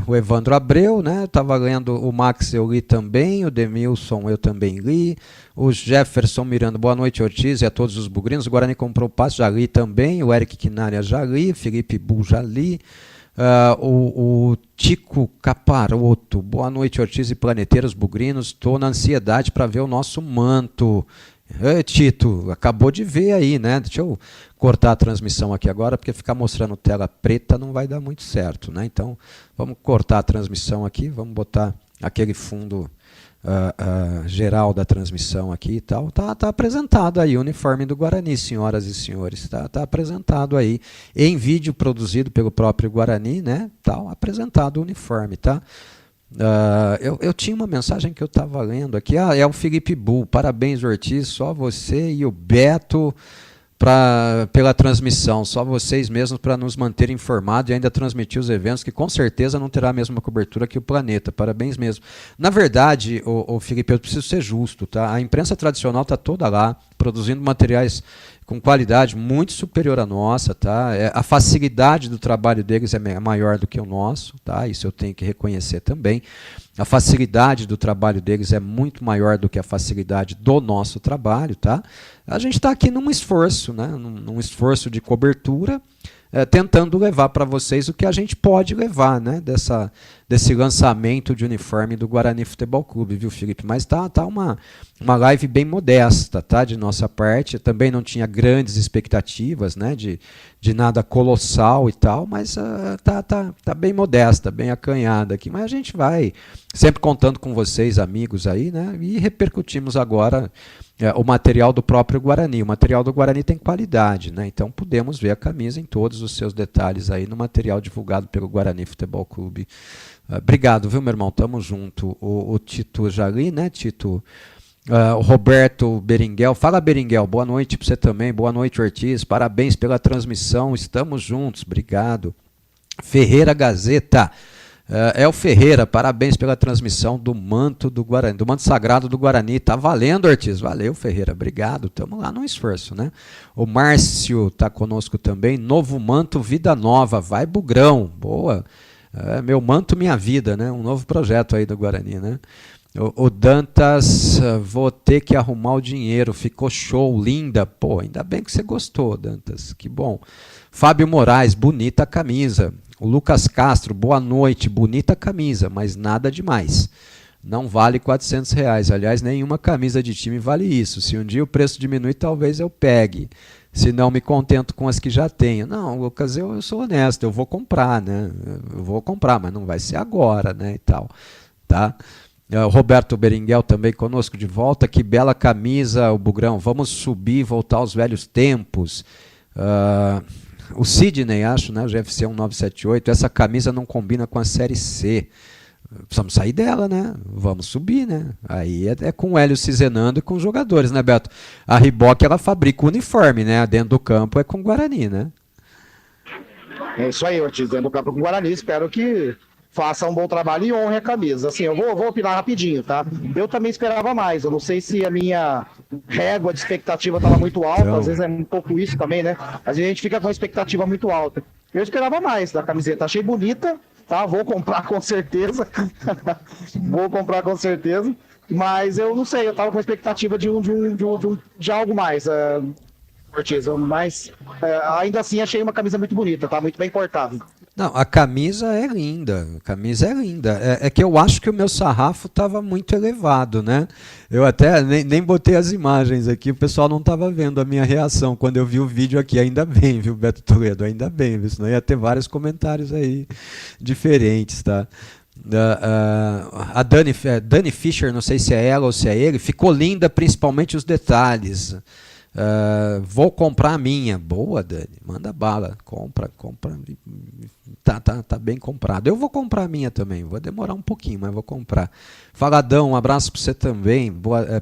O Evandro Abreu, né? Estava lendo o Max, eu li também. O Demilson, eu também li. O Jefferson Miranda, boa noite, Ortiz, e a todos os bugrinos. O Guarani comprou o passe, já li também. O Eric Quinaria, já li. Felipe Bull, já li. O Tico Caparoto, boa noite, Ortiz e planeteiros bugrinos. Estou na ansiedade para ver o nosso manto. Tito, acabou de ver aí, né? Deixa eu cortar a transmissão aqui agora, porque ficar mostrando tela preta não vai dar muito certo, né? Então, vamos cortar a transmissão aqui, vamos botar aquele fundo geral da transmissão aqui e tal. Tá apresentado aí o uniforme do Guarani, senhoras e senhores. Tá apresentado aí em vídeo produzido pelo próprio Guarani, né? Tá apresentado o uniforme, tá? Eu tinha uma mensagem que eu estava lendo aqui. É o Felipe Bull. Parabéns, Ortiz. Só você e o Beto pela transmissão. Só vocês mesmos para nos manter informados e ainda transmitir os eventos, que com certeza não terá a mesma cobertura que o Planeta. Parabéns mesmo. Na verdade, o Felipe, eu preciso ser justo, tá? A imprensa tradicional está toda lá, produzindo materiais com qualidade muito superior à nossa, tá? A facilidade do trabalho deles é maior do que o nosso, tá? Isso eu tenho que reconhecer também. A facilidade do trabalho deles é muito maior do que a facilidade do nosso trabalho, tá? A gente está aqui num esforço, né? Num esforço de cobertura, tentando levar para vocês o que a gente pode levar, né? Desse lançamento de uniforme do Guarani Futebol Clube, viu, Felipe? Mas tá uma live bem modesta, tá? De nossa parte. Eu também não tinha grandes expectativas, né? De nada colossal e tal, mas tá bem modesta, bem acanhada aqui. Mas a gente vai sempre contando com vocês, amigos aí, né? E repercutimos agora o material do próprio Guarani. O material do Guarani tem qualidade, né? Então podemos ver a camisa em todos os seus detalhes aí no material divulgado pelo Guarani Futebol Clube. Obrigado, viu, meu irmão? Tamo junto. O Tito Jali, né, Tito? O Roberto Beringuel. Fala, Beringuel. Boa noite para você também. Boa noite, Ortiz. Parabéns pela transmissão. Estamos juntos. Obrigado. Ferreira Gazeta. O Ferreira, parabéns pela transmissão do manto do Guarani, do manto sagrado do Guarani. Tá valendo, Ortiz. Valeu, Ferreira. Obrigado. Estamos lá no esforço, né? O Márcio tá conosco também. Novo manto, vida nova. Vai, Bugrão. Boa. Meu manto, minha vida, né? Um novo projeto aí do Guarani, né? O Dantas, vou ter que arrumar o dinheiro. Ficou show, linda. Pô, ainda bem que você gostou, Dantas. Que bom. Fábio Moraes, bonita camisa. O Lucas Castro, boa noite, bonita camisa, mas nada demais. Não vale R$400. Aliás, nenhuma camisa de time vale isso. Se um dia o preço diminuir, talvez eu pegue. Se não, me contento com as que já tenho. Não, Lucas, eu sou honesto, eu vou comprar, né? Eu vou comprar, mas não vai ser agora, né? E tal, tá? O Roberto Beringuel também conosco de volta. Que bela camisa, o Bugrão. Vamos subir, voltar aos velhos tempos. O Sidney, acho, né? O GFC 1978. Essa camisa não combina com a Série C. Precisamos sair dela, né? Vamos subir, né? Aí é com o Hélio Cizenando e com os jogadores, né, Beto? A Reebok, ela fabrica o uniforme, né? Dentro do campo é com o Guarani, né?
É isso aí, Ortiz. Dentro do campo com o Guarani. Espero que faça um bom trabalho e honre a camisa. Assim, eu vou opinar rapidinho, tá? Eu também esperava mais. Eu não sei se a minha régua de expectativa estava muito alta.
Então...
Às vezes é um pouco isso também, né? Às vezes a gente fica com a expectativa muito alta. Eu esperava mais da camiseta. Achei bonita. Tá, vou comprar com certeza. Vou comprar com certeza. Mas eu não sei, eu tava com a expectativa de algo mais, Ortiz. Mas ainda assim achei uma camisa muito bonita, tá? Muito bem cortada.
Não, a camisa é linda. A camisa é linda. É que eu acho que o meu sarrafo estava muito elevado, né? Eu até nem botei as imagens aqui, o pessoal não estava vendo a minha reação quando eu vi o vídeo aqui. Ainda bem, viu, Beto Toledo? Ainda bem, viu? Senão ia ter vários comentários aí diferentes, tá? A Dani Fischer, não sei se é ela ou se é ele, ficou linda, principalmente os detalhes. Vou comprar a minha. Boa, Dani, manda bala, compra. Tá bem comprado. Eu vou comprar a minha também, vou demorar um pouquinho, mas vou comprar. Faladão, um abraço para você também.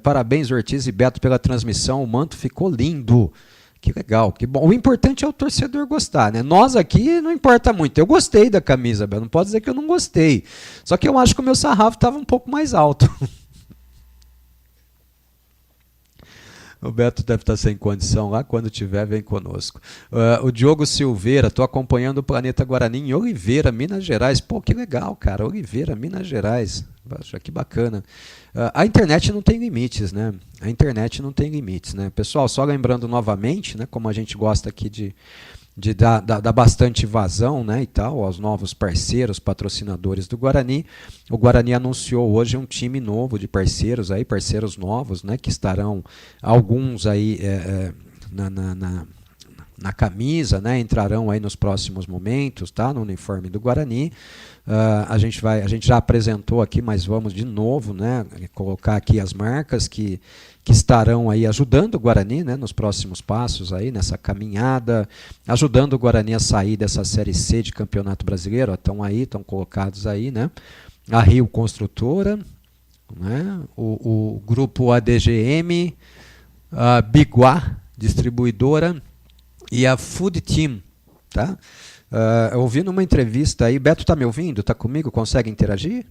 Parabéns, Ortiz e Beto, pela transmissão. O manto ficou lindo. Que legal, que bom. O importante é o torcedor gostar, né? Nós aqui não importa muito. Eu gostei da camisa, Beto, não pode dizer que eu não gostei. Só que eu acho que o meu sarrafo estava um pouco mais alto. O Beto deve estar sem condição lá, quando tiver, vem conosco. O Diogo Silveira, estou acompanhando o Planeta Guarani em Oliveira, Minas Gerais. Pô, que legal, cara, Oliveira, Minas Gerais. Que bacana. A internet não tem limites, né? A internet não tem limites, né? Pessoal, só lembrando novamente, né, como a gente gosta aqui de dar bastante vazão, né, e tal, aos novos parceiros, patrocinadores do Guarani. O Guarani anunciou hoje um time novo de parceiros, aí, parceiros novos, né, que estarão alguns aí na camisa, né, entrarão aí nos próximos momentos, tá, no uniforme do Guarani. A gente já apresentou aqui, mas vamos de novo, né, colocar aqui as marcas que estarão aí ajudando o Guarani, né, nos próximos passos aí, nessa caminhada, ajudando o Guarani a sair dessa Série C de Campeonato Brasileiro. Estão colocados aí, né, a Rio Construtora, né, o grupo ADGM, a Biguá Distribuidora e a Food Team, tá? Eu ouvi numa entrevista aí, Beto tá me ouvindo? Tá comigo? Consegue interagir?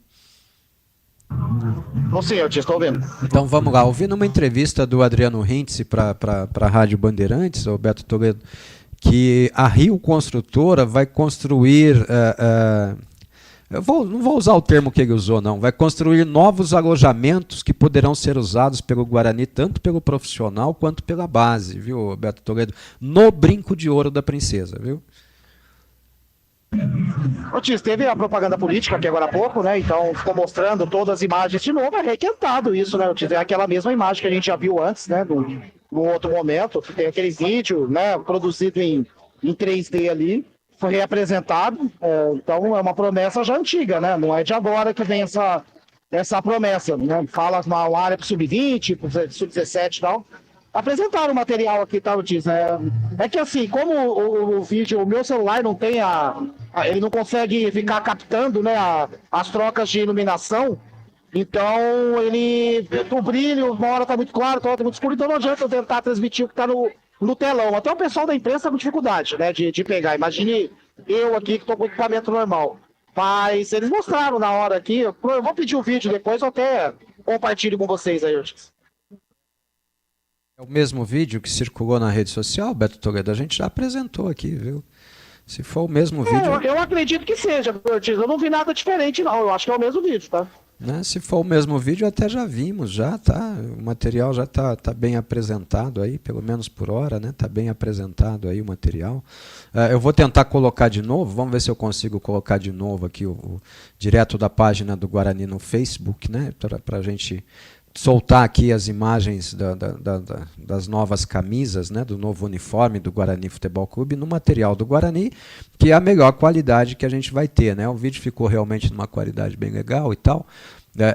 Sim, eu te estou ouvindo.
Então vamos lá, ouvi numa entrevista do Adriano Rintz para a Rádio Bandeirantes, o Beto Toledo, que a Rio Construtora vai construir, não vou usar o termo que ele usou não, vai construir novos alojamentos que poderão ser usados pelo Guarani, tanto pelo profissional quanto pela base, viu, Beto Toledo, no Brinco de Ouro da Princesa, viu?
Otis, teve a propaganda política aqui agora há pouco, né? Então ficou mostrando todas as imagens de novo, é requentado isso, né? Otis, é aquela mesma imagem que a gente já viu antes, né? No outro momento, tem aquele vídeo, né? Produzido em 3D ali, foi reapresentado, então é uma promessa já antiga, né? Não é de agora que vem essa promessa, né? Fala uma área para sub-20, sub-17 e tal. Apresentaram o material aqui, tá, Otis? É que assim, como o vídeo, o meu celular não tem ele não consegue ficar captando, né, as trocas de iluminação, então o brilho, uma hora tá muito claro, outra tá muito escuro, então não adianta eu tentar transmitir o que tá no telão. Até o pessoal da imprensa tá com dificuldade, né, de pegar. Imagine eu aqui que tô com equipamento normal. Mas eles mostraram na hora aqui, eu vou pedir o vídeo depois, eu até compartilho com vocês aí, Otis.
É o mesmo vídeo que circulou na rede social, Beto Toledo, a gente já apresentou aqui, viu? Se for o mesmo vídeo...
Eu acredito que seja, Ortiz. Eu não vi nada diferente, não. Eu acho que é o mesmo vídeo, tá?
Né? Se for o mesmo vídeo, até já vimos, já tá. O material já tá bem apresentado aí, pelo menos por hora, né? Tá bem apresentado aí o material. Eu vou tentar colocar de novo, vamos ver se eu consigo colocar de novo aqui direto da página do Guarani no Facebook, né? Para a gente soltar aqui as imagens das novas camisas, né, do novo uniforme do Guarani Futebol Clube no material do Guarani, que é a melhor qualidade que a gente vai ter, né? O vídeo ficou realmente numa qualidade bem legal e tal.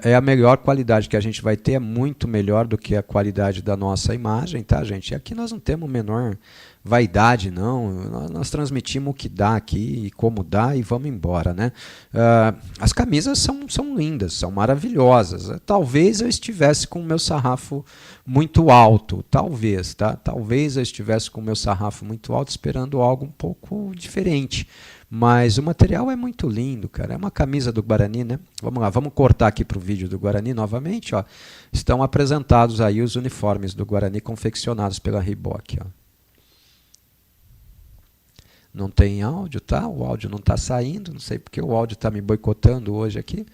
É a melhor qualidade que a gente vai ter, é muito melhor do que a qualidade da nossa imagem, tá, gente? E aqui nós não temos menor vaidade, não. Nós transmitimos o que dá aqui e como dá e vamos embora, né? As camisas são lindas, são maravilhosas. Talvez eu estivesse com o meu sarrafo muito alto, talvez, tá? Talvez eu estivesse com o meu sarrafo muito alto esperando algo um pouco diferente. Mas o material é muito lindo, cara. É uma camisa do Guarani, né? Vamos lá, vamos cortar aqui para o vídeo do Guarani novamente, ó. Estão apresentados aí os uniformes do Guarani confeccionados pela Reebok, ó. Não tem áudio, tá? O áudio não está saindo, não sei porque o áudio está me boicotando hoje aqui.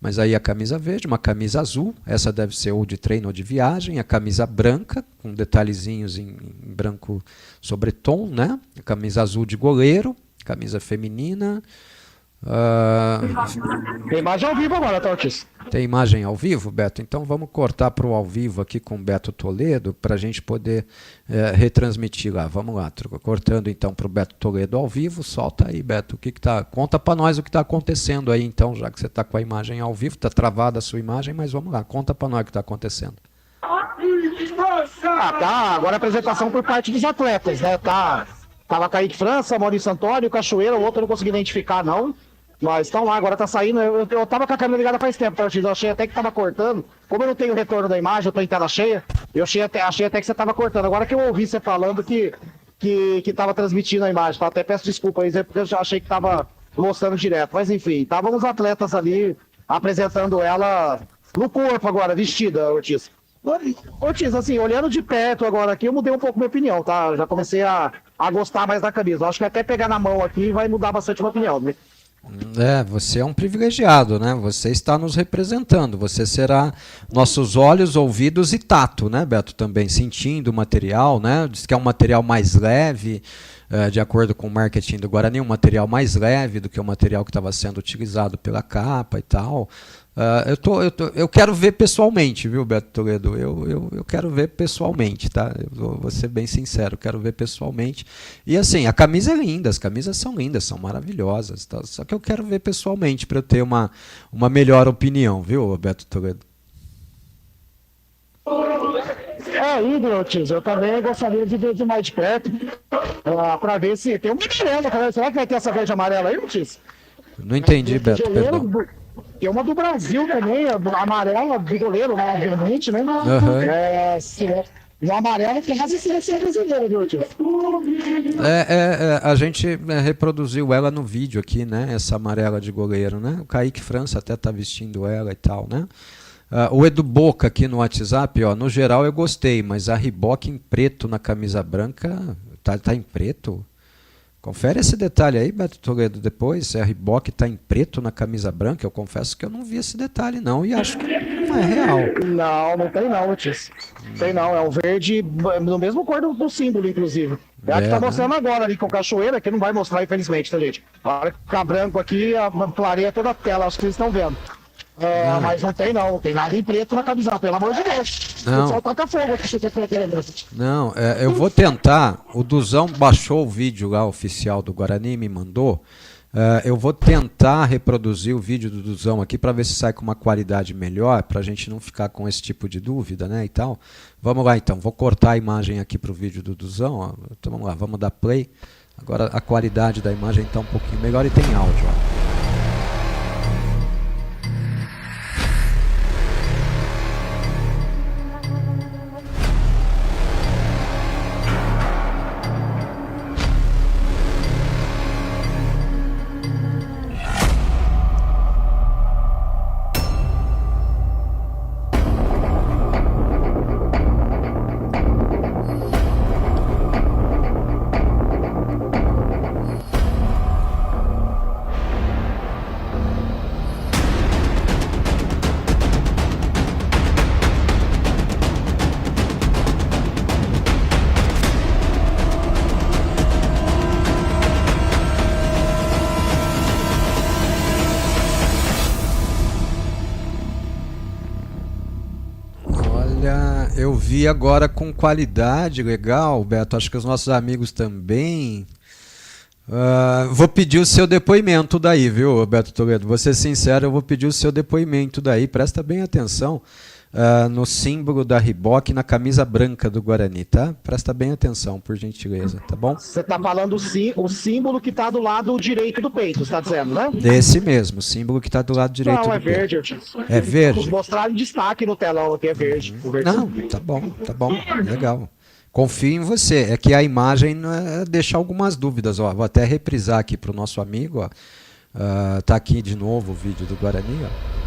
Mas aí a camisa verde, uma camisa azul, essa deve ser ou de treino ou de viagem, a camisa branca, com detalhezinhos em branco sobretom, né? A camisa azul de goleiro, camisa feminina.
Tem imagem ao vivo agora, tá, Ortiz?
Tem imagem ao vivo, Beto? Então vamos cortar para o ao vivo aqui com o Beto Toledo para a gente poder retransmitir lá. Vamos lá, cortando então para o Beto Toledo ao vivo. Solta aí, Beto, o que tá? Conta para nós o que está acontecendo aí então, já que você está com a imagem ao vivo, está travada a sua imagem, mas vamos lá, conta para nós o que está acontecendo.
Tá, agora a apresentação por parte dos atletas, né? Tava Kaique França, Maurício Antônio, Cachoeira, o outro eu não consegui identificar, não. Mas estão lá, agora tá saindo. Eu tava com a câmera ligada faz tempo, tá? Eu achei até que tava cortando. Como eu não tenho retorno da imagem, eu tô em tela cheia, eu achei até que você tava cortando. Agora que eu ouvi você falando que tava transmitindo a imagem, tá? Até peço desculpa aí, porque eu já achei que tava mostrando direto. Mas enfim, estavam os atletas ali apresentando ela no corpo agora, vestida, Ortiz. Ô, Tis, assim, olhando de perto agora aqui, eu mudei um pouco minha opinião, tá? Já comecei a gostar mais da camisa. Eu acho que até pegar na mão aqui vai mudar bastante minha opinião, né?
Você é um privilegiado, né? Você está nos representando. Você será nossos olhos, ouvidos e tato, né, Beto? Também sentindo o material, né? Diz que é um material mais leve, de acordo com o marketing do Guarani, um material mais leve do que o material que estava sendo utilizado pela capa e tal. Eu quero ver pessoalmente, viu, Beto Toledo? Eu quero ver pessoalmente, tá? Eu vou ser bem sincero, quero ver pessoalmente. E assim, a camisa é linda, as camisas são lindas, são maravilhosas, tá? Só que eu quero ver pessoalmente para eu ter uma melhor opinião, viu, Beto Toledo?
Ídolo, Tis, eu também gostaria de ver de mais de perto, para ver se tem uma amarela, cara. Será que vai ter essa verde amarela aí, Tis?
Não entendi, Beto, perdão.
Tem uma do Brasil também, a amarela de goleiro, né, obviamente, né? E a amarela tem mais seleção brasileira, viu, Tis?
A gente reproduziu ela no vídeo aqui, né? Essa amarela de goleiro, né? O Kaique França até tá vestindo ela e tal, né? O Edu Boca aqui no WhatsApp, ó, no geral eu gostei, mas a Reebok em preto na camisa branca, tá em preto? Confere esse detalhe aí, Beto Toledo, depois, se a Reebok tá em preto na camisa branca, eu confesso que eu não vi esse detalhe não, e acho que não é real.
Não tem não, Tis. Tem não, é o verde no mesmo cor do símbolo, inclusive. É a que tá mostrando agora ali com a cachoeira, que não vai mostrar, infelizmente, tá, gente? A hora que ficar branco aqui, clareia toda a tela, acho que vocês estão vendo. Mas não tem nada em preto na camisa, pelo amor de Deus.
Não.
O pessoal taca fogo aqui, você quer.
Não, eu vou tentar, o Duzão baixou o vídeo lá oficial do Guarani e me mandou, eu vou tentar reproduzir o vídeo do Duzão aqui para ver se sai com uma qualidade melhor, para a gente não ficar com esse tipo de dúvida, né, e tal. Vamos lá então, vou cortar a imagem aqui para o vídeo do Duzão, ó. Então vamos lá, vamos dar play. Agora a qualidade da imagem está um pouquinho melhor e tem áudio, ó. Eu vi agora com qualidade, legal, Beto, acho que os nossos amigos também. Vou pedir o seu depoimento daí, viu, Beto Toledo? Vou ser sincero, eu vou pedir o seu depoimento daí, presta bem atenção no símbolo da Reebok na camisa branca do Guarani, tá? Presta bem atenção, por gentileza, tá bom?
Você tá falando o símbolo que tá do lado direito do peito, você tá dizendo, né?
Esse mesmo, o símbolo que tá do lado direito do peito.
Não, é verde, eu te...
É verde?
Mostraram em destaque no telão aqui, é verde.
Não, tá bom, legal. Confio em você, é que a imagem deixa algumas dúvidas, ó. Vou até reprisar aqui para o nosso amigo, ó. Tá aqui de novo o vídeo do Guarani, ó.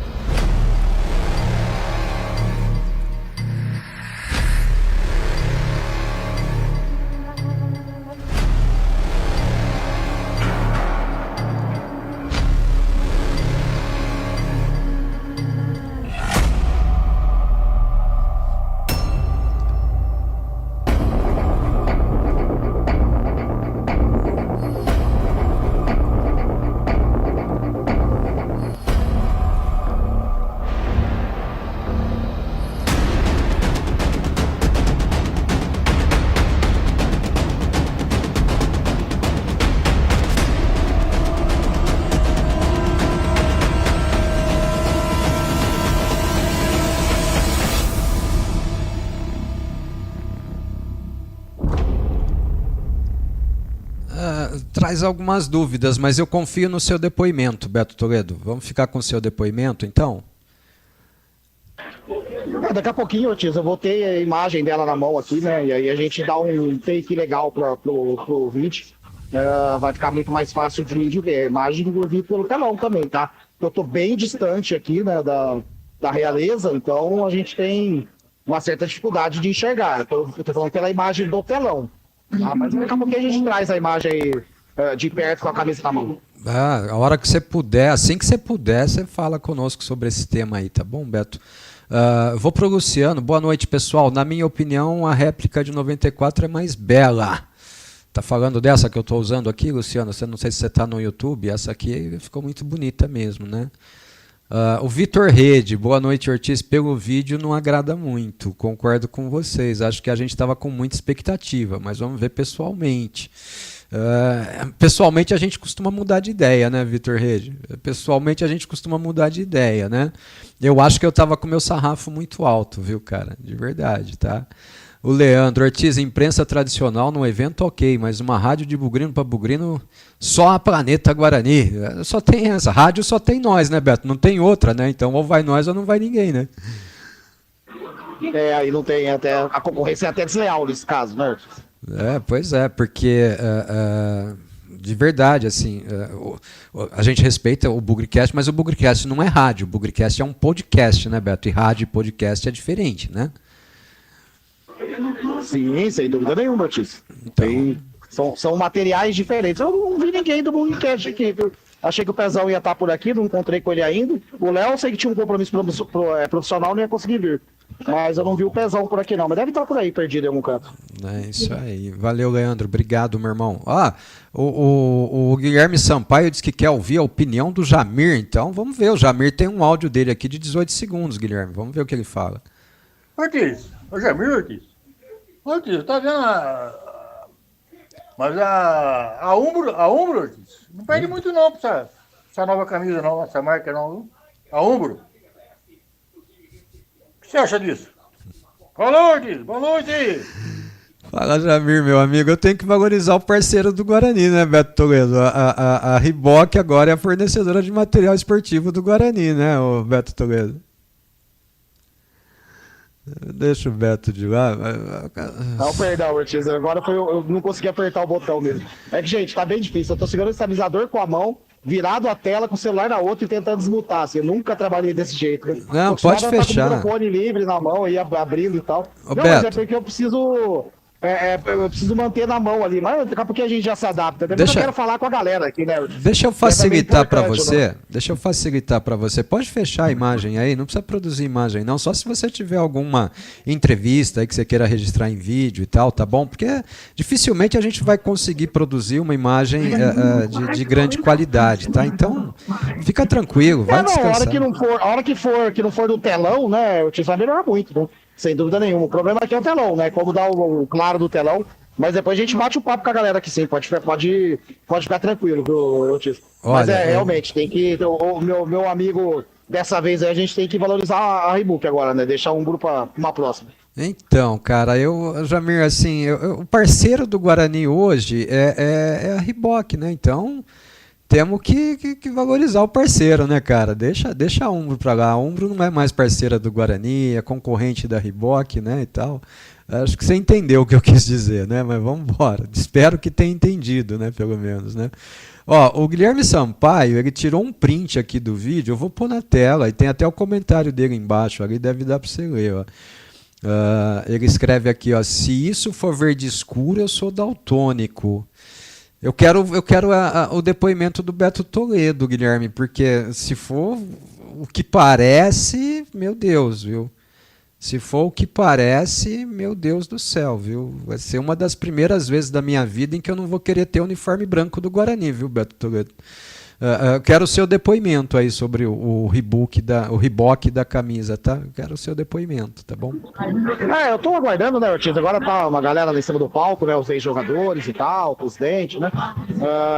Traz algumas dúvidas, mas eu confio no seu depoimento, Beto Toledo. Vamos ficar com o seu depoimento, então?
Daqui a pouquinho, Tis, eu vou ter a imagem dela na mão aqui, né? E aí a gente dá um take legal pro vídeo. Vai ficar muito mais fácil de ver. A imagem do vídeo pelo telão também, tá? Eu tô bem distante aqui, né, da realeza, então a gente tem uma certa dificuldade de enxergar. Eu tô falando pela imagem do telão. Tá? Mas daqui a pouco a gente traz a imagem aí, de perto com a camisa na mão.
A hora que você puder, assim que você puder, você fala conosco sobre esse tema aí, tá bom, Beto? Vou pro Luciano. Boa noite, pessoal. Na minha opinião, a réplica de 94 é mais bela. Tá falando dessa que eu estou usando aqui, Luciano? Não sei se você está no YouTube. Essa aqui ficou muito bonita mesmo, né? O Vitor Rede. Boa noite, Ortiz. Pelo vídeo não agrada muito. Concordo com vocês. Acho que a gente estava com muita expectativa, mas vamos ver pessoalmente. Pessoalmente a gente costuma mudar de ideia, né, Vitor Rede? Pessoalmente a gente costuma mudar de ideia, né? Eu acho que eu estava com meu sarrafo muito alto, viu, cara? De verdade, tá? O Leandro Ortiz, imprensa tradicional no evento, ok, mas uma rádio de bugrino para bugrino, só a Planeta Guarani. Só tem essa. Rádio só tem nós, né, Beto? Não tem outra, né? Então ou vai nós ou não vai ninguém, né?
Aí não tem até. A concorrência é até desleal nesse caso, né?
Pois é, porque de verdade, assim, a gente respeita o Bugricast, mas o Bugricast não é rádio, o Bugricast é um podcast, né, Beto? E rádio e podcast é diferente, né?
Sim, sem dúvida nenhuma, Ortiz. São materiais diferentes. Eu não vi ninguém do Bugricast aqui, viu? Achei que o Pezão ia estar por aqui, não encontrei com ele ainda. O Léo, eu sei que tinha um compromisso profissional, não ia conseguir vir. Mas eu não vi o Pezão por aqui não, mas deve estar por aí, perdido em algum canto.
É isso aí. Valeu, Leandro. Obrigado, meu irmão. O Guilherme Sampaio disse que quer ouvir a opinião do Jamir, então vamos ver. O Jamir tem um áudio dele aqui de 18 segundos, Guilherme. Vamos ver o que ele fala.
Ortiz, o Jamir, Ortiz, tá vendo mas a Umbro, Ortiz, não perde muito não pra essa nova camisa não, essa marca não, viu? A Umbro. O que você acha disso? Boa noite, boa noite.
Fala, Jamir, meu amigo. Eu tenho que valorizar o parceiro do Guarani, né, Beto Toledo? A Reebok agora é a fornecedora de material esportivo do Guarani, né, o Beto Toledo? Deixa o Beto de lá.
Não, perdão, Ortiz. Agora eu não consegui apertar o botão mesmo. É que, gente, tá bem difícil. Eu tô segurando o estabilizador com a mão, virado a tela, com o celular na outra e tentando desmutar. Assim, eu nunca trabalhei desse jeito.
Não, pode fechar.
Com o microfone livre na mão, aí abrindo e tal.
Ô,
não,
Beto.
mas é porque eu preciso. Eu preciso manter na mão ali, mas daqui a pouquinho a gente já se adapta. Eu quero falar com a galera aqui, né?
Deixa eu facilitar para você. Deixa eu facilitar para você. Pode fechar a imagem aí, não precisa produzir imagem não, só se você tiver alguma entrevista aí que você queira registrar em vídeo e tal, tá bom? Porque dificilmente a gente vai conseguir produzir uma imagem de grande qualidade, tá? Então, fica tranquilo, vai descansar.
A hora que não for do telão, né, o Tio vai melhorar muito, né? Sem dúvida nenhuma. O problema aqui é o telão, né? Como dar o claro do telão. Mas depois a gente bate o papo com a galera aqui, sim. Pode ficar tranquilo, viu, Otis? Mas realmente, tem que. O meu amigo, dessa vez aí, a gente tem que valorizar a Reebok agora, né? Deixar um grupo para uma próxima.
Então, cara, Jamir, assim, o parceiro do Guarani hoje é a Reebok, né? Então, temos que valorizar o parceiro, né, cara? Deixa a Umbro pra lá. A Umbro não é mais parceira do Guarani, é concorrente da Reebok, né, e tal. Acho que você entendeu o que eu quis dizer, né? Mas vamos embora. Espero que tenha entendido, né, pelo menos, né? Ó, o Guilherme Sampaio, ele tirou um print aqui do vídeo, eu vou pôr na tela, e tem até o comentário dele embaixo, ali deve dar para você ler, ó. Ele escreve aqui, ó, se isso for verde escuro, eu sou daltônico. Eu quero o depoimento do Beto Toledo, Guilherme, porque se for o que parece, meu Deus, viu? Se for o que parece, meu Deus do céu, viu? Vai ser uma das primeiras vezes da minha vida em que eu não vou querer ter o uniforme branco do Guarani, viu, Beto Toledo? Eu quero o seu depoimento aí sobre o Reebok da camisa, tá? Eu quero o seu depoimento, tá bom?
Eu tô aguardando, né, Ortiz? Agora tá uma galera lá em cima do palco, né? Os ex-jogadores e tal, os dentes, né?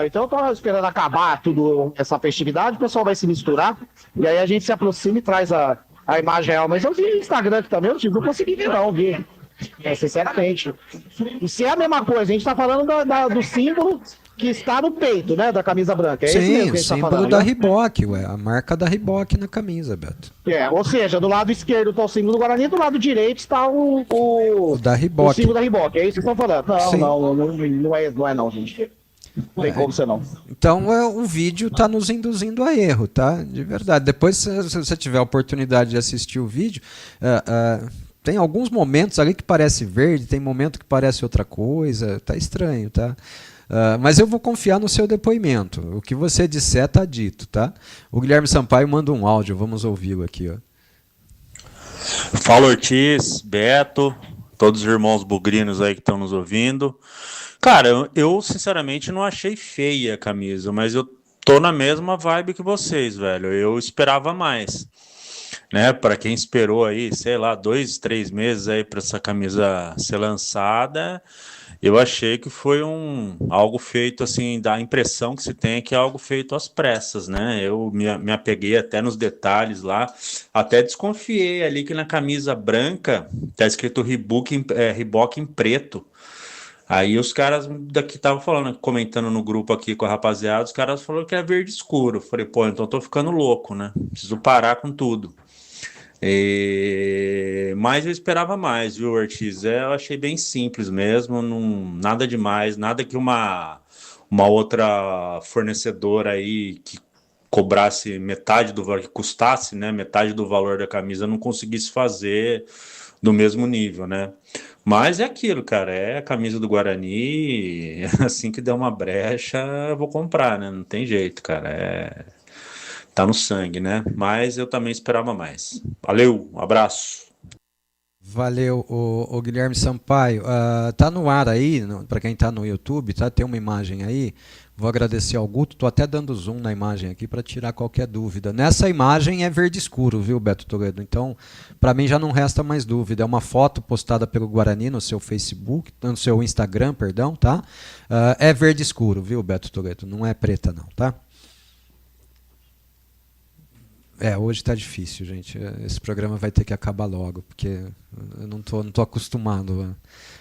Então eu tô esperando acabar tudo essa festividade, o pessoal vai se misturar e aí a gente se aproxima e traz a imagem real. Mas eu vi no Instagram aqui também, Ortiz, não consegui ver não, vi. Sinceramente. E se é a mesma coisa, a gente tá falando do símbolo que está no peito, né, da camisa branca.
Sim,
esse mesmo que a gente
símbolo
tá falando,
da
né?
Reebok, a marca da Reebok na camisa, Beto.
Ou seja, do lado esquerdo está o símbolo do Guarani, do lado direito está o
da Reebok.
O símbolo da Reebok. É isso que estão falando.
Sim.
Não é não, gente. Não tem como ser não.
Então o vídeo está nos induzindo a erro, tá? De verdade. Depois, se você tiver a oportunidade de assistir o vídeo, tem alguns momentos ali que parece verde, tem momento que parece outra coisa, tá estranho, tá? Mas eu vou confiar no seu depoimento. O que você disser tá dito, tá? O Guilherme Sampaio manda um áudio, vamos ouvi-lo aqui, ó.
Fala, Ortiz, Beto, todos os irmãos bugrinos aí que estão nos ouvindo. Cara, eu sinceramente não achei feia a camisa, mas eu tô na mesma vibe que vocês, velho. Eu esperava mais, né? Para quem esperou aí, sei lá, 2, 3 meses aí para essa camisa ser lançada, eu achei que foi algo feito assim, dá a impressão que se tem que é algo feito às pressas, né? Eu me apeguei até nos detalhes lá, até desconfiei ali que na camisa branca tá escrito Reebok em preto. Aí os caras daqui estavam falando, comentando no grupo aqui com a rapaziada, os caras falaram que é verde escuro. Eu falei, pô, então eu tô ficando louco, né? Preciso parar com tudo. Mas eu esperava mais, viu, Ortiz? Eu achei bem simples mesmo, nada demais, nada que uma outra fornecedora aí que cobrasse metade do valor, que custasse, né, metade do valor da camisa, não conseguisse fazer do mesmo nível, né? Mas é aquilo, cara, é a camisa do Guarani, assim que der uma brecha, eu vou comprar, né? Não tem jeito, cara, tá no sangue, né? Mas eu também esperava mais. Valeu, um abraço.
Valeu, o Guilherme Sampaio. Tá no ar aí, para quem tá no YouTube, tá? Tem uma imagem aí. Vou agradecer ao Guto. Tô até dando zoom na imagem aqui para tirar qualquer dúvida. Nessa imagem é verde escuro, viu, Beto Toledo? Então, para mim já não resta mais dúvida. É uma foto postada pelo Guarani no seu Facebook, no seu Instagram, perdão, tá? É verde escuro, viu, Beto Toledo? Não é preta, não, tá? Hoje tá difícil, gente. Esse programa vai ter que acabar logo, porque eu não tô acostumado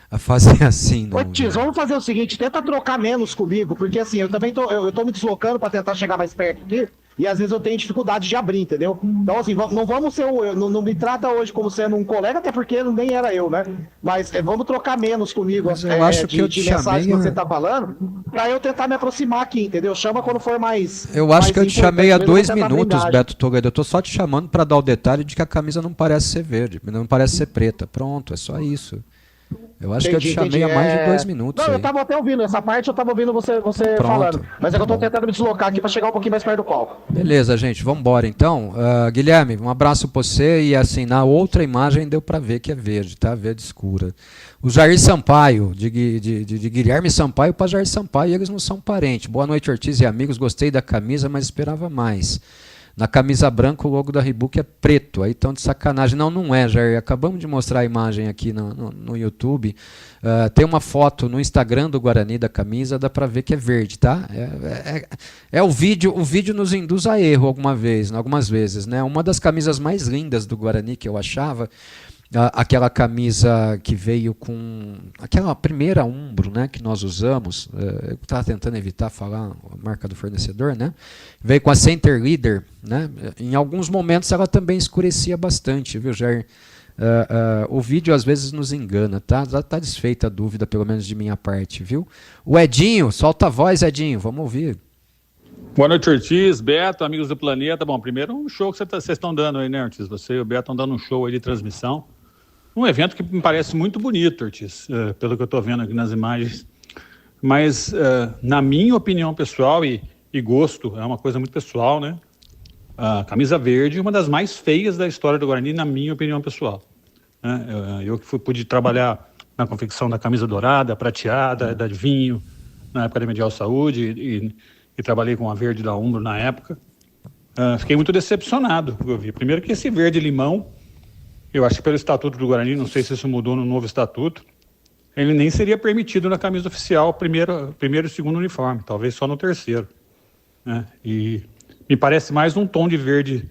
a fazer assim. Não,
Ô, Tiz, vamos fazer o seguinte, tenta trocar menos comigo, porque assim, eu também tô me deslocando para tentar chegar mais perto aqui, e às vezes eu tenho dificuldade de abrir, entendeu? Então assim, não vamos ser não me trata hoje como sendo um colega, até porque nem era eu, né? Mas vamos trocar menos comigo,
mas eu acho que eu
de
te
mensagem
chamei,
que você tá falando, para eu tentar me aproximar aqui, entendeu? Chama quando for mais.
Eu acho
mais
que eu te chamei há 2 minutos,
blindagem.
Beto Toledo. Eu tô só te chamando para dar o detalhe de que a camisa não parece ser verde, não parece ser preta. Pronto, é só isso. Eu acho que eu te chamei há mais de 2 minutos.
Não,
aí.
eu tava até ouvindo, essa parte eu tava ouvindo você falando. Mas é que eu tô tentando me deslocar aqui pra chegar um pouquinho mais perto do palco.
Beleza, gente, vamos embora então. Guilherme, um abraço pra você. E assim, na outra imagem deu pra ver que é verde, tá? Verde escura. O Jair Sampaio, de Guilherme Sampaio para Jair Sampaio, eles não são parentes. Boa noite, Ortiz e amigos. Gostei da camisa, mas esperava mais. Na camisa branca, o logo da Reebok é preto. Aí estão de sacanagem. Não é, Jair. Acabamos de mostrar a imagem aqui no YouTube. Tem uma foto no Instagram do Guarani da camisa, dá para ver que é verde, tá? O vídeo nos induz a erro algumas vezes, né? Uma das camisas mais lindas do Guarani que eu achava, aquela camisa que veio com aquela primeira Umbro, né, que nós usamos, eu estava tentando evitar falar a marca do fornecedor, né, veio com a Center Leader, né, em alguns momentos ela também escurecia bastante, viu, Jair? O vídeo às vezes nos engana, tá desfeita a dúvida, pelo menos de minha parte, viu? O Edinho, solta a voz, Edinho, vamos ouvir.
Boa noite, Ortiz, Beto, amigos do Planeta. Bom, primeiro um show que vocês estão dando aí, né, Ortiz? Você e o Beto estão dando um show aí de transmissão. Um evento que me parece muito bonito, Ortiz, pelo que eu estou vendo aqui nas imagens. Mas, na minha opinião pessoal e gosto, é uma coisa muito pessoal, né? A camisa verde é uma das mais feias da história do Guarani, na minha opinião pessoal. Eu que pude trabalhar na confecção da camisa dourada, prateada, da de vinho, na época da Medial Saúde, e trabalhei com a verde da Umbro na época. Fiquei muito decepcionado com o que eu vi. Primeiro que esse verde-limão, eu acho que pelo Estatuto do Guarani, não sei se isso mudou no novo Estatuto, ele nem seria permitido na camisa oficial, primeiro e segundo uniforme, talvez só no terceiro. Né? E me parece mais um tom de verde,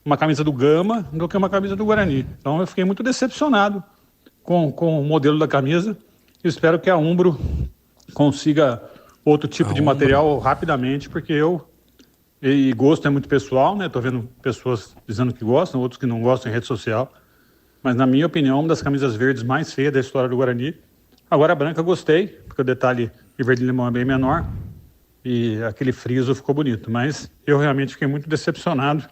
uma camisa do Gama, do que uma camisa do Guarani. Então eu fiquei muito decepcionado com o modelo da camisa. Eu espero que a Umbro consiga outro tipo de material rapidamente, porque e gosto é muito pessoal, né? Estou vendo pessoas dizendo que gostam, outros que não gostam em rede social. Mas, na minha opinião, uma das camisas verdes mais feias da história do Guarani. Agora a branca eu gostei, porque o detalhe de verde-limão é bem menor e aquele friso ficou bonito. Mas eu realmente fiquei muito decepcionado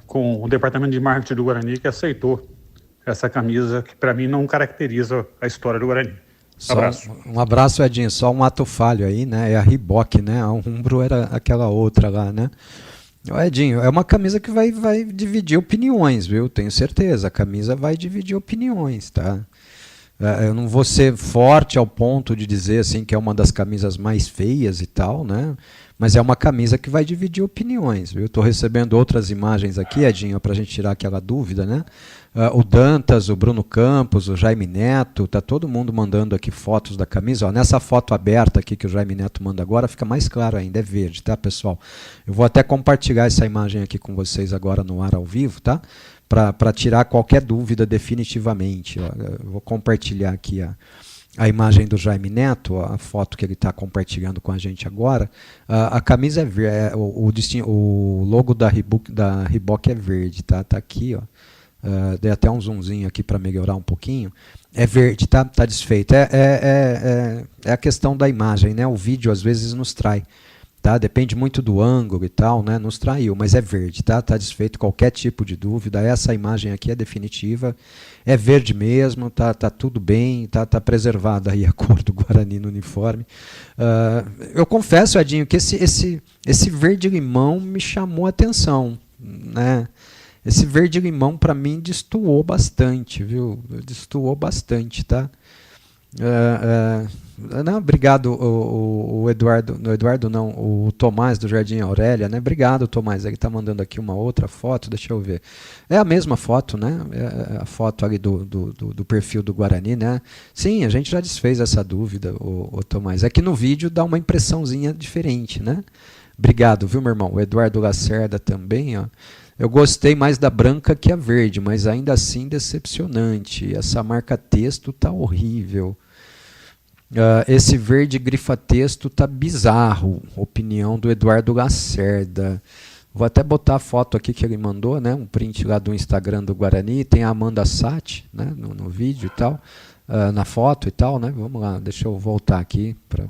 com o departamento de marketing do Guarani, que aceitou essa camisa que para mim não caracteriza a história do Guarani. Abraço.
Um abraço, Edinho. Só um ato falho aí, né? É a Reebok, né? A Umbro era aquela outra lá, né? Edinho, é uma camisa que vai dividir opiniões, viu? Tenho certeza. A camisa vai dividir opiniões, tá? Eu não vou ser forte ao ponto de dizer assim que é uma das camisas mais feias e tal, né? Mas é uma camisa que vai dividir opiniões, viu? Estou recebendo outras imagens aqui, Edinho, para a gente tirar aquela dúvida, né? O Dantas, o Bruno Campos, o Jaime Neto, tá todo mundo mandando aqui fotos da camisa. Ó, nessa foto aberta aqui que o Jaime Neto manda agora, fica mais claro ainda, é verde, tá, pessoal? Eu vou até compartilhar essa imagem aqui com vocês agora no ar ao vivo, tá? Para tirar qualquer dúvida definitivamente. Ó, eu vou compartilhar aqui a imagem do Jaime Neto, a foto que ele está compartilhando com a gente agora. A camisa é verde, o logo da Reebok é verde, tá? Tá aqui, ó. Dei até um zoomzinho aqui para melhorar um pouquinho. É verde, tá? Tá desfeito. É a questão da imagem, né? O vídeo às vezes nos trai. Tá? Depende muito do ângulo e tal, né? Nos traiu, mas é verde, tá? Tá desfeito qualquer tipo de dúvida. Essa imagem aqui é definitiva, é verde mesmo, tá tudo bem, tá preservada aí a cor do Guarani no uniforme. Eu confesso, Edinho, que esse verde-limão me chamou a atenção, né? Esse verde-limão para mim destoou bastante, viu? Destoou bastante, tá? Não, obrigado o Eduardo, no Eduardo não, o Tomás do Jardim Aurélia, né? Obrigado, Tomás, ele está mandando aqui uma outra foto, deixa eu ver. É a mesma foto, né? É a foto ali do perfil do Guarani, né? Sim, a gente já desfez essa dúvida, o Tomás. É que no vídeo dá uma impressãozinha diferente, né? Obrigado, viu, meu irmão? O Eduardo Lacerda também, ó. Eu gostei mais da branca que a verde, mas ainda assim decepcionante. Essa marca texto tá horrível. Esse verde grifa-texto tá bizarro. Opinião do Eduardo Lacerda. Vou até botar a foto aqui que ele mandou, né? Um print lá do Instagram do Guarani. Tem a Amanda Sati, né? No vídeo e tal. Na foto e tal, né? Vamos lá, deixa eu voltar aqui para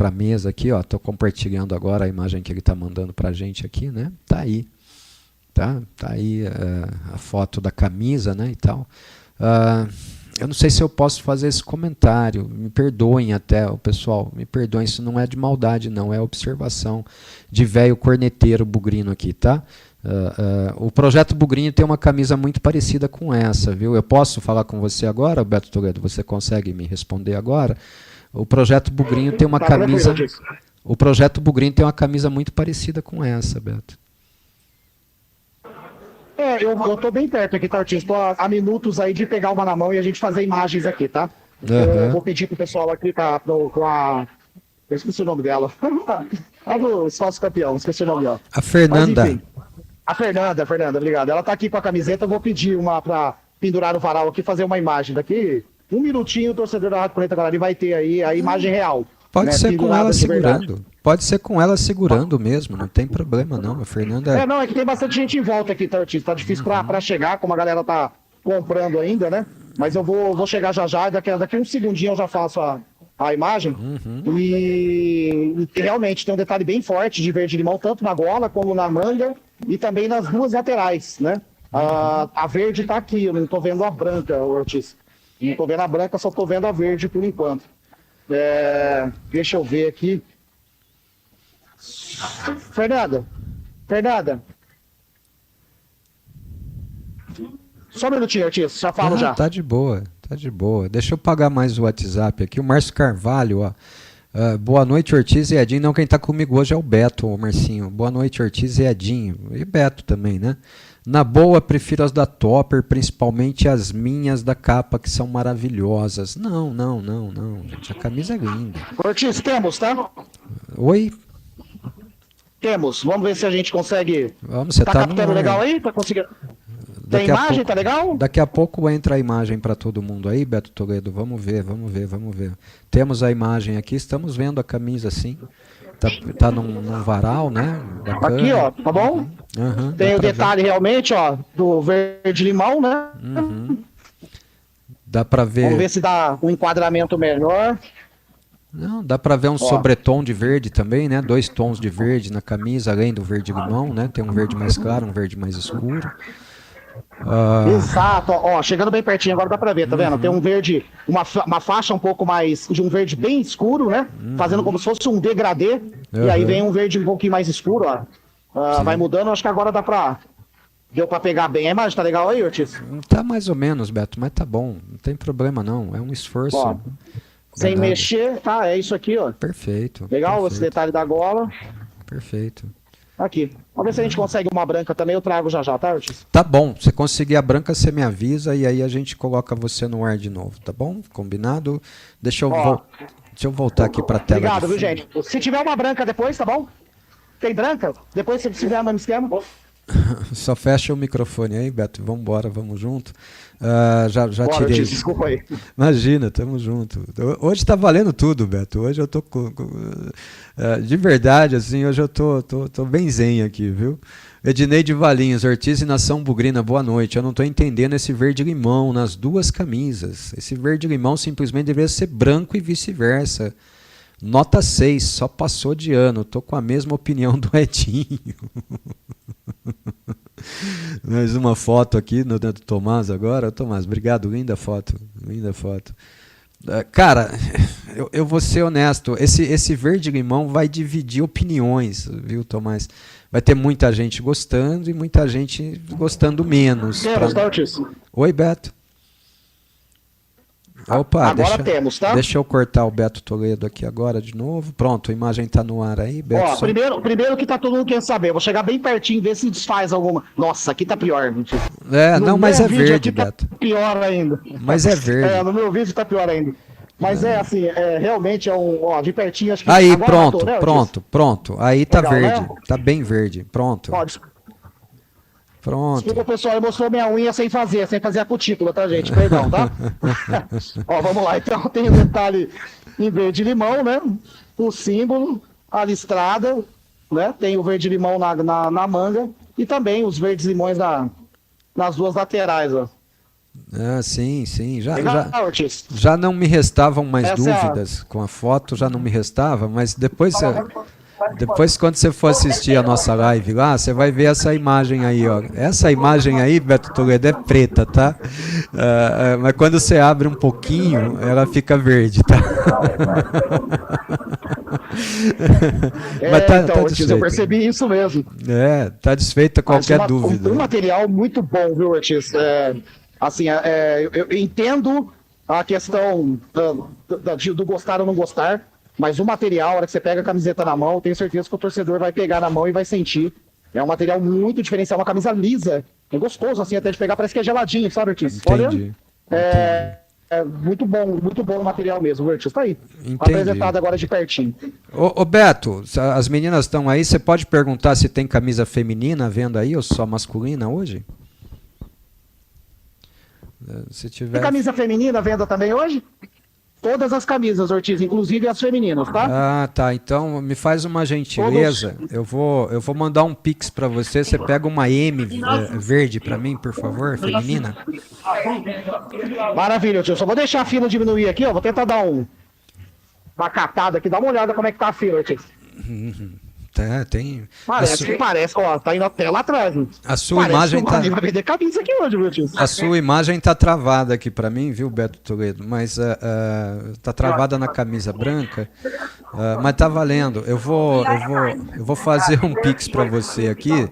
a mesa aqui. Estou compartilhando agora a imagem que ele está mandando para a gente aqui, né? Tá aí. Tá aí a foto da camisa, né? E tal. Eu não sei se eu posso fazer esse comentário, me perdoem até, o pessoal, me perdoem, isso não é de maldade não, é observação de velho corneteiro bugrino aqui, tá? O Projeto Bugrinho tem uma camisa muito parecida com essa, viu? Eu posso falar com você agora, Beto Toledo? Você consegue me responder agora? O Projeto Bugrinho tem uma camisa... O Projeto Bugrinho tem uma camisa muito parecida com essa, Beto.
Eu tô bem perto aqui, tá, Ortiz? Tô há minutos aí de pegar uma na mão e a gente fazer imagens aqui, tá? Eu vou pedir pro pessoal aqui, tá? Eu esqueci o nome dela. A do Espaço Campeão, esqueci o nome dela.
A Fernanda.
Mas, enfim, a Fernanda, obrigado. Ela tá aqui com a camiseta, eu vou pedir uma pra pendurar no varal aqui, fazer uma imagem daqui. Um minutinho, o torcedor da Rádio Planeta Guarani vai ter aí a imagem real.
Pode ser com ela segurando. Pode ser com ela segurando mesmo, não tem problema não. A Fernanda...
Não, é que tem bastante gente em volta aqui, tá, Ortiz? Tá difícil pra chegar, como a galera tá comprando ainda, né? Mas eu vou chegar já, daqui uns segundinhos eu já faço a imagem. E realmente tem um detalhe bem forte de verde-limão, tanto na gola como na manga e também nas duas laterais, né? A verde tá aqui, eu não tô vendo a branca, Ortiz. Não tô vendo a branca, só tô vendo a verde por enquanto. Deixa eu ver aqui. Fernanda. Só um minutinho, Ortiz, já falo já.
Tá de boa. Deixa eu pagar mais o WhatsApp aqui. O Márcio Carvalho, ó. Boa noite, Ortiz e Edinho. Não, quem tá comigo hoje é o Beto, o Marcinho. Boa noite, Ortiz e Edinho. E Beto também, né? Na boa, prefiro as da Topper, principalmente as minhas da capa, que são maravilhosas. Não, gente. A camisa é linda.
Ortiz, temos, tá?
Oi?
Temos. Vamos ver se a gente consegue...
Vamos, você
tá
tá
captando legal aí? Tá conseguindo... Tem imagem, tá legal?
Daqui a pouco entra a imagem para todo mundo aí, Beto Toledo. Vamos ver. Temos a imagem aqui, estamos vendo a camisa sim. Tá num varal, né? Bacana.
Aqui, ó, tá bom? Tem o detalhe realmente, ó, do verde-limão, né?
Dá para ver.
Vamos ver se dá um enquadramento melhor.
Não, dá para ver um sobretom de verde também, né? 2 tons de verde na camisa, além do verde-limão, né? Tem um verde mais claro, um verde mais escuro.
Exato, ó, chegando bem pertinho agora dá pra ver, tá vendo? Tem um verde, uma faixa um pouco mais, de um verde bem escuro, né? Fazendo como se fosse um degradê, e aí vem um verde um pouquinho mais escuro, ó. Vai mudando, acho que agora deu pra pegar bem a imagem, tá legal aí, Ortiz?
Tá mais ou menos, Beto, mas tá bom, não tem problema não, é um esforço.
Ó, sem
danado.
mexer, tá? É isso aqui, ó.
Perfeito.
Legal,
perfeito,
esse detalhe da gola.
Perfeito.
Aqui. Vamos ver se a gente consegue uma branca também, eu trago já, tá, Ortiz?
Tá bom, se conseguir a branca, você me avisa e aí a gente coloca você no ar de novo, tá bom? Combinado? Deixa eu voltar aqui pra tela.
Obrigado,
de
viu,
fundo.
gente? Se tiver uma branca depois, tá bom? Tem branca? Depois, se tiver no mesmo esquema.
Só fecha o microfone aí, Beto. Vamos embora, vamos junto. Já
Bora,
tirei.
Ortiz, desculpa aí.
Imagina, tamo junto. Hoje tá valendo tudo, Beto. Hoje eu tô de verdade, assim, hoje eu tô bem zen aqui, viu? Edneide Valinhos, Ortiz e Nação Bugrina, boa noite. Eu não tô entendendo esse verde-limão nas duas camisas. Esse verde-limão simplesmente deveria ser branco e vice-versa. Nota 6, só passou de ano. Tô com a mesma opinião do Edinho. Mais uma foto aqui do Tomás agora. Tomás, obrigado, linda foto. Linda foto. Cara, eu vou ser honesto. Esse verde-limão vai dividir opiniões, viu, Tomás? Vai ter muita gente gostando e muita gente gostando menos.
Temos, tá, Ortiz?
Oi, Beto. Opa,
Agora temos, tá?
Deixa eu cortar o Beto Toledo aqui agora de novo. Pronto, a imagem tá no ar aí, Beto.
Ó, primeiro que tá todo mundo querendo saber. Vou chegar bem pertinho, ver se desfaz alguma. Nossa, aqui tá pior.
Não, mas é
vídeo
verde,
aqui tá
Beto.
pior ainda.
Mas é verde.
No meu vídeo tá pior ainda. Mas assim, realmente é ó, de pertinho, acho que
Aí,
agora
pronto,
matou, né,
pronto. Aí tá
Legal,
verde,
né?
tá bem verde. Pronto. Pronto.
Desculpa, pessoal, ele mostrou minha unha sem fazer a cutícula, tá, gente? Perdão, tá? Ó, vamos lá. Então tem o detalhe em verde limão, né? O símbolo, a listrada, né? Tem o verde limão na manga e também os verdes limões nas duas laterais, ó.
Sim.
Ortiz.
Já não me restavam mais
Essa é a-
dúvidas com a foto, já não me restava, mas depois quando você for assistir a nossa live lá, você vai ver essa imagem aí, ó. Essa imagem aí, Beto Toledo, é preta, tá? Mas quando você abre um pouquinho, ela fica verde, tá? Mas
então, Ortiz, eu
desfeita.
percebi isso mesmo.
Tá desfeita qualquer dúvida.
Um material muito bom, viu, Ortiz? Eu entendo a questão do gostar ou não gostar, mas o material, a hora que você pega a camiseta na mão, eu tenho certeza que o torcedor vai pegar na mão e vai sentir. É um material muito diferencial, uma camisa lisa. É gostoso, assim, até de pegar, parece que é geladinho, sabe, Ortiz?
Entendi.
Muito bom o material mesmo, Ortiz. Tá aí.
Entendi.
Apresentado agora de pertinho.
Ô Beto, as meninas estão aí, você pode perguntar se tem camisa feminina à venda aí ou só masculina hoje? Se tiver...
Tem camisa feminina à venda também hoje? Todas as camisas, Ortiz, inclusive as femininas, tá?
Tá. Então me faz uma gentileza. Eu vou mandar um pix pra você. Você pega uma M verde pra mim, por favor, feminina.
Maravilha, tio. Só vou deixar a fila diminuir aqui, ó. Vou tentar dar uma catada aqui. Dá uma olhada como é que tá a fila, tio.
Tem.
Parece, ó, tá indo até lá atrás.
A sua imagem tá.
Vai vender camisa aqui hoje, meu tio.
A sua imagem tá travada aqui pra mim, viu, Beto Toledo? Mas tá travada na camisa branca. Mas tá valendo. Eu vou fazer um pix pra você aqui.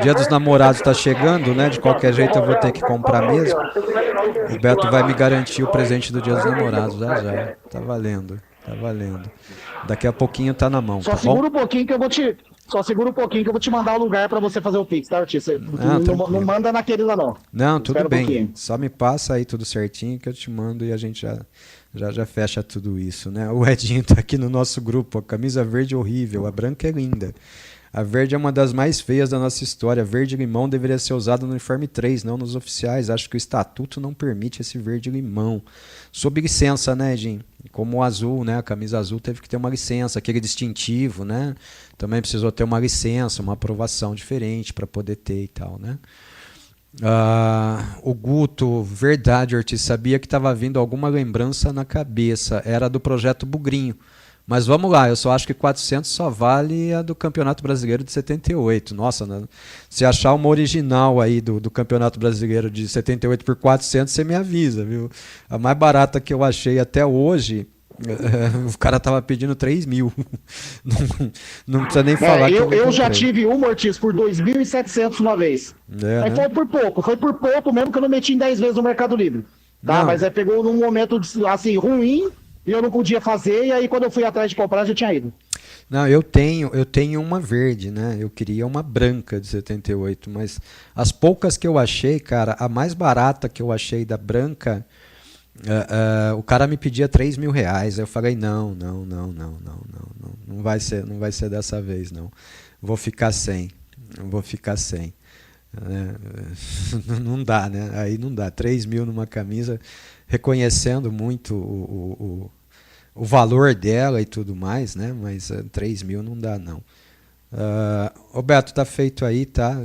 Dia dos Namorados tá chegando, né? De qualquer jeito eu vou ter que comprar mesmo. O Beto vai me garantir o presente do Dia dos Namorados já. Tá valendo. Daqui a pouquinho tá na mão.
Só segura um pouquinho que eu vou te mandar o lugar pra você fazer o Pix, tá, Ortiz? Não manda naquele lá, não.
Não, tudo
Espera
bem.
Um pouquinho.
Só me passa aí tudo certinho que eu te mando e a gente já fecha tudo isso, né? O Edinho tá aqui no nosso grupo. A camisa verde é horrível, a branca é linda. A verde é uma das mais feias da nossa história. Verde-limão deveria ser usado no uniforme 3, não nos oficiais. Acho que o estatuto não permite esse verde-limão. Sob licença, né, Edinho? Como o azul, né? A camisa azul teve que ter uma licença, aquele distintivo, né? Também precisou ter uma licença, uma aprovação diferente para poder ter e tal, né? O Guto, verdade, Ortiz, sabia que estava vindo alguma lembrança na cabeça. Era do projeto Bugrinho. Mas vamos lá, eu só acho que 400 só vale a do Campeonato Brasileiro de 78. Nossa, né? Se achar uma original aí do Campeonato Brasileiro de 78 por 400, você me avisa, viu? A mais barata que eu achei até hoje, o cara tava pedindo 3 mil. Não precisa nem falar que
eu já tive uma, Ortiz, por 2.700 uma vez. Aí
né?
foi por pouco mesmo que eu não meti em 10 vezes no Mercado Livre. Tá?
Não.
Mas pegou num momento assim, ruim, e eu não podia fazer, e aí quando eu fui atrás de comprar, já tinha ido.
Não, eu tenho uma verde, né? Eu queria uma branca de 78, mas as poucas que eu achei, cara, a mais barata que eu achei da branca, o cara me pedia 3 mil reais. Aí eu falei, não vai ser dessa vez, não. Vou ficar sem. Não dá, né? Aí não dá. 3 mil numa camisa, reconhecendo muito o valor dela e tudo mais, né? Mas 3 mil não dá, não. Roberto, tá feito aí, tá?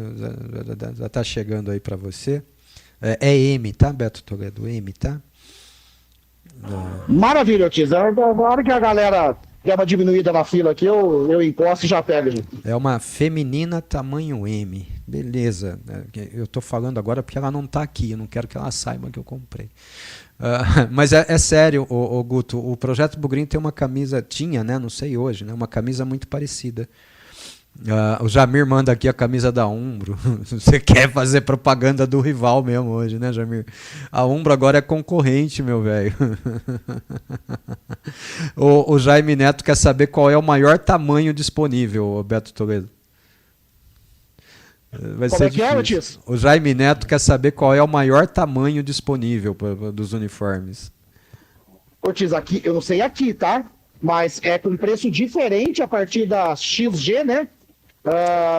Já tá chegando aí para você. É M, tá, Beto Toledo? M, tá?
Maravilha, Ortiz. Na hora que a galera der uma diminuída na fila aqui, eu encosto e já pego, gente.
É uma feminina tamanho M. Beleza. Eu tô falando agora porque ela não tá aqui. Eu não quero que ela saiba que eu comprei. Mas é sério, o Guto. O Projeto Bugrinho tem uma camisa, tinha, né? Não sei hoje, né? Uma camisa muito parecida. O Jamir manda aqui a camisa da Umbro. Você quer fazer propaganda do rival mesmo hoje, né, Jamir? A Umbro agora é concorrente, meu velho. O Jaime Neto quer saber qual é o maior tamanho disponível, Beto Toledo. Vai ser difícil. O Jaime Neto quer saber qual é o maior tamanho disponível dos uniformes.
Ortiz, aqui, eu não sei aqui, tá? Mas é com preço diferente a partir da XG, né?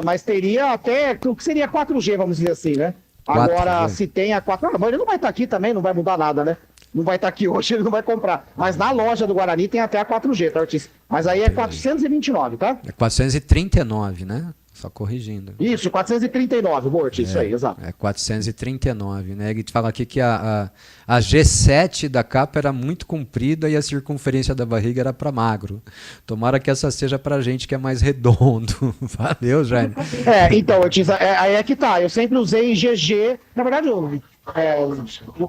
Mas teria até o que seria 4G, vamos dizer assim, né? 4G. Agora, se tem a 4G, mas ele não vai estar aqui também, não vai mudar nada, né? Não vai estar aqui hoje, ele não vai comprar. Mas na loja do Guarani tem até a 4G, tá, Ortiz? Mas aí é 429, tá?
É 439, né? Só corrigindo.
Isso, 439, Bort, isso aí, exato.
É 439, né? Ele fala aqui que a G7 da capa era muito comprida e a circunferência da barriga era para magro. Tomara que essa seja pra gente que é mais redondo. Valeu, Jaime.
Então, Ortiz, aí é que tá. Eu sempre usei GG. Na verdade, eu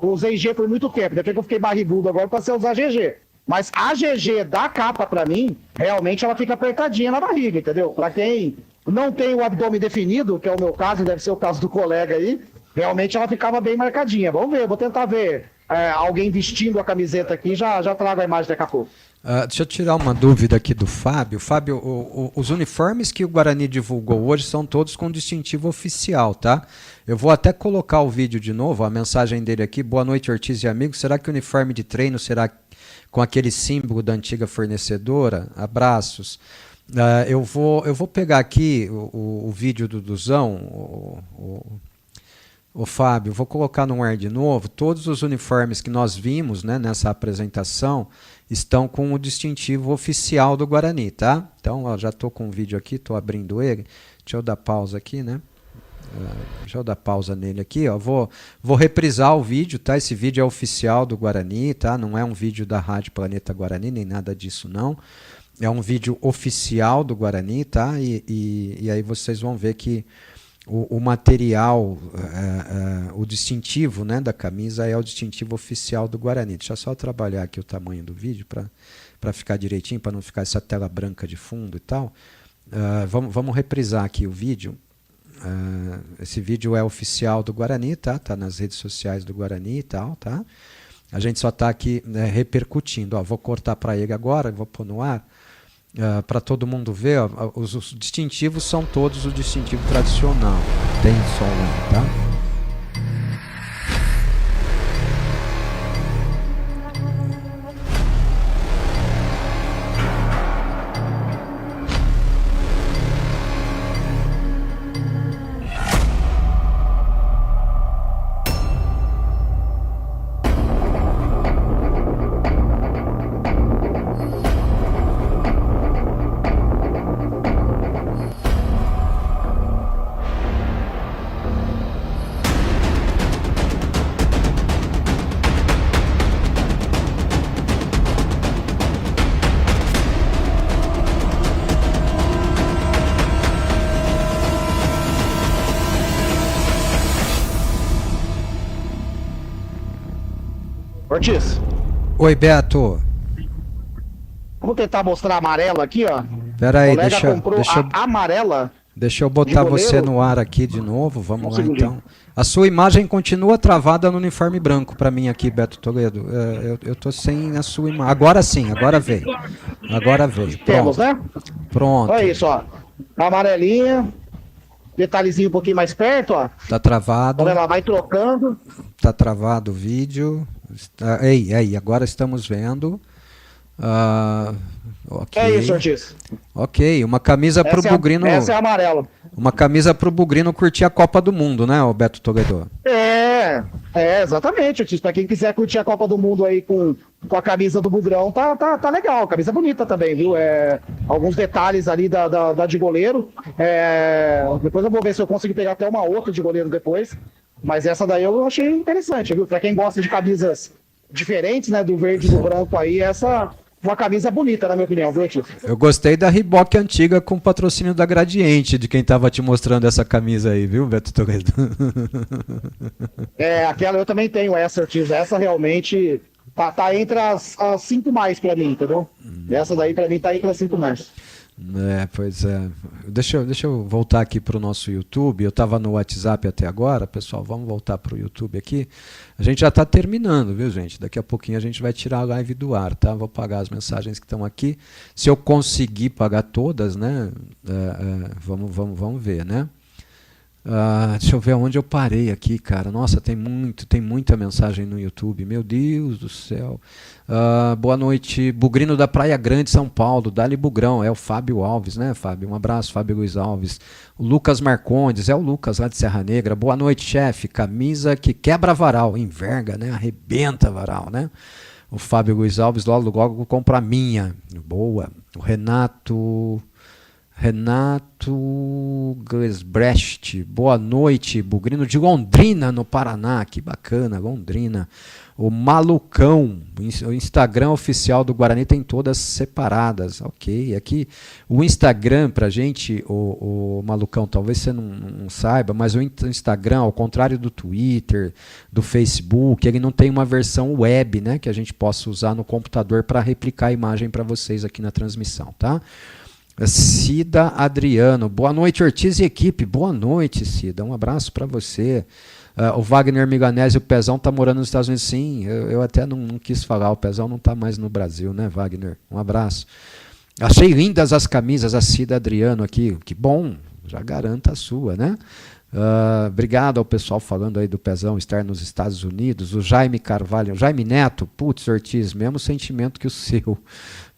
usei G por muito tempo. Depois que eu fiquei barrigudo agora, passei a usar GG. Mas a GG da capa, pra mim, realmente ela fica apertadinha na barriga, entendeu? Pra quem não tem o abdômen definido, que é o meu caso, deve ser o caso do colega aí, realmente ela ficava bem marcadinha. Vamos ver, vou tentar ver alguém vestindo a camiseta aqui, já trago a imagem daqui a pouco.
Deixa eu tirar uma dúvida aqui do Fábio. Fábio, os uniformes que o Guarani divulgou hoje são todos com distintivo oficial, tá? Eu vou até colocar o vídeo de novo, a mensagem dele aqui. Boa noite, Ortiz e amigos. Será que o uniforme de treino será com aquele símbolo da antiga fornecedora? Abraços. Eu vou pegar aqui o vídeo do Duzão, o Fábio, vou colocar no ar de novo. Todos os uniformes que nós vimos, né, nessa apresentação estão com o distintivo oficial do Guarani, tá? Então, ó, já estou com o vídeo aqui, estou abrindo ele. Deixa eu dar pausa aqui, né? Deixa eu dar pausa nele aqui, ó. Vou reprisar o vídeo, tá? Esse vídeo é oficial do Guarani, tá? Não é um vídeo da Rádio Planeta Guarani, nem nada disso, não. É um vídeo oficial do Guarani, tá? E aí vocês vão ver que o material, o distintivo, né, da camisa é o distintivo oficial do Guarani. Deixa eu só trabalhar aqui o tamanho do vídeo para ficar direitinho, para não ficar essa tela branca de fundo e tal. Vamos reprisar aqui o vídeo. Esse vídeo é oficial do Guarani, tá? Tá nas redes sociais do Guarani e tal, tá? A gente só está aqui, né, repercutindo. Ó, vou cortar para ele agora, vou pôr no ar. Para todo mundo ver, ó, os distintivos são todos o distintivo tradicional. Tem som aí, tá?
Ortiz,
Oi, Beto.
vamos tentar mostrar a amarela aqui, ó.
Pera
O
aí,
colega
deixa,
comprou
deixa, eu-
a amarela.
deixa eu botar
de goleiro.
você no ar aqui de novo. Vamos
Um
lá,
segundinho.
então. A sua imagem continua travada no uniforme branco para mim aqui, Beto Toledo. Eu tô sem a sua imagem. Agora sim, agora veio. Agora veio.
Temos,
Pronto.
né?
Pronto.
Olha isso, ó. A amarelinha. Detalhezinho um pouquinho mais perto, ó.
Tá travado.
Quando ela vai trocando.
Tá travado o vídeo. Aí, agora estamos vendo. Ok.
É isso, Ortiz.
Ok, uma camisa pro Bugrino.
Essa é a amarela.
Uma camisa pro Bugrino curtir a Copa do Mundo, né, o Beto Toledo?
Exatamente, Ortiz. Pra quem quiser curtir a Copa do Mundo aí com a camisa do Bugrão, tá legal. Camisa bonita também, viu? Alguns detalhes ali da de goleiro. Depois eu vou ver se eu consigo pegar até uma outra de goleiro depois. Mas essa daí eu achei interessante, viu? Pra quem gosta de camisas diferentes, né? Do verde e do branco aí, essa uma camisa bonita, na minha opinião, viu, Ortiz?
Eu gostei da Reebok antiga com patrocínio da Gradiente, de quem tava te mostrando essa camisa aí, viu, Beto Toledo?
Aquela eu também tenho, essa, Ortiz. Essa realmente tá entre as 5 mais pra mim, entendeu? Essa daí pra mim tá entre as 5 mais.
Pois é. Deixa eu voltar aqui para o nosso YouTube. Eu estava no WhatsApp até agora, pessoal. Vamos voltar para o YouTube aqui. A gente já está terminando, viu, gente? Daqui a pouquinho a gente vai tirar a live do ar, tá? Vou pagar as mensagens que estão aqui. Se eu conseguir pagar todas, né? Vamos ver, né? Deixa eu ver onde eu parei aqui, cara. Nossa, tem muita mensagem no YouTube. Meu Deus do céu. Boa noite, Bugrino da Praia Grande, São Paulo. Dali Bugrão, é o Fábio Alves, né, Fábio? Um abraço, Fábio Luiz Alves. O Lucas Marcondes, é o Lucas lá de Serra Negra. Boa noite, chefe. Camisa que quebra varal, enverga, né? Arrebenta varal, né? O Fábio Luiz Alves logo compra a minha. Boa. O Renato Glesbrecht, boa noite, Bugrino de Londrina, no Paraná, que bacana, Londrina. O Malucão, o Instagram oficial do Guarani tem todas separadas, ok. Aqui o Instagram pra gente, o Malucão, talvez você não saiba, mas o Instagram, ao contrário do Twitter, do Facebook, ele não tem uma versão web, né, que a gente possa usar no computador para replicar a imagem para vocês aqui na transmissão, tá? Cida Adriano, boa noite, Ortiz e equipe. Boa noite, Cida, um abraço para você. O Wagner Milanese, o Pezão está morando nos Estados Unidos. Sim, eu até não quis falar, o Pezão não está mais no Brasil, né, Wagner? Um abraço. Achei lindas as camisas, a Cida Adriano aqui, que bom, já garanta a sua, né? Obrigado ao pessoal falando aí do Pezão estar nos Estados Unidos. O Jaime Carvalho, Jaime Neto, putz, Ortiz, mesmo sentimento que o seu.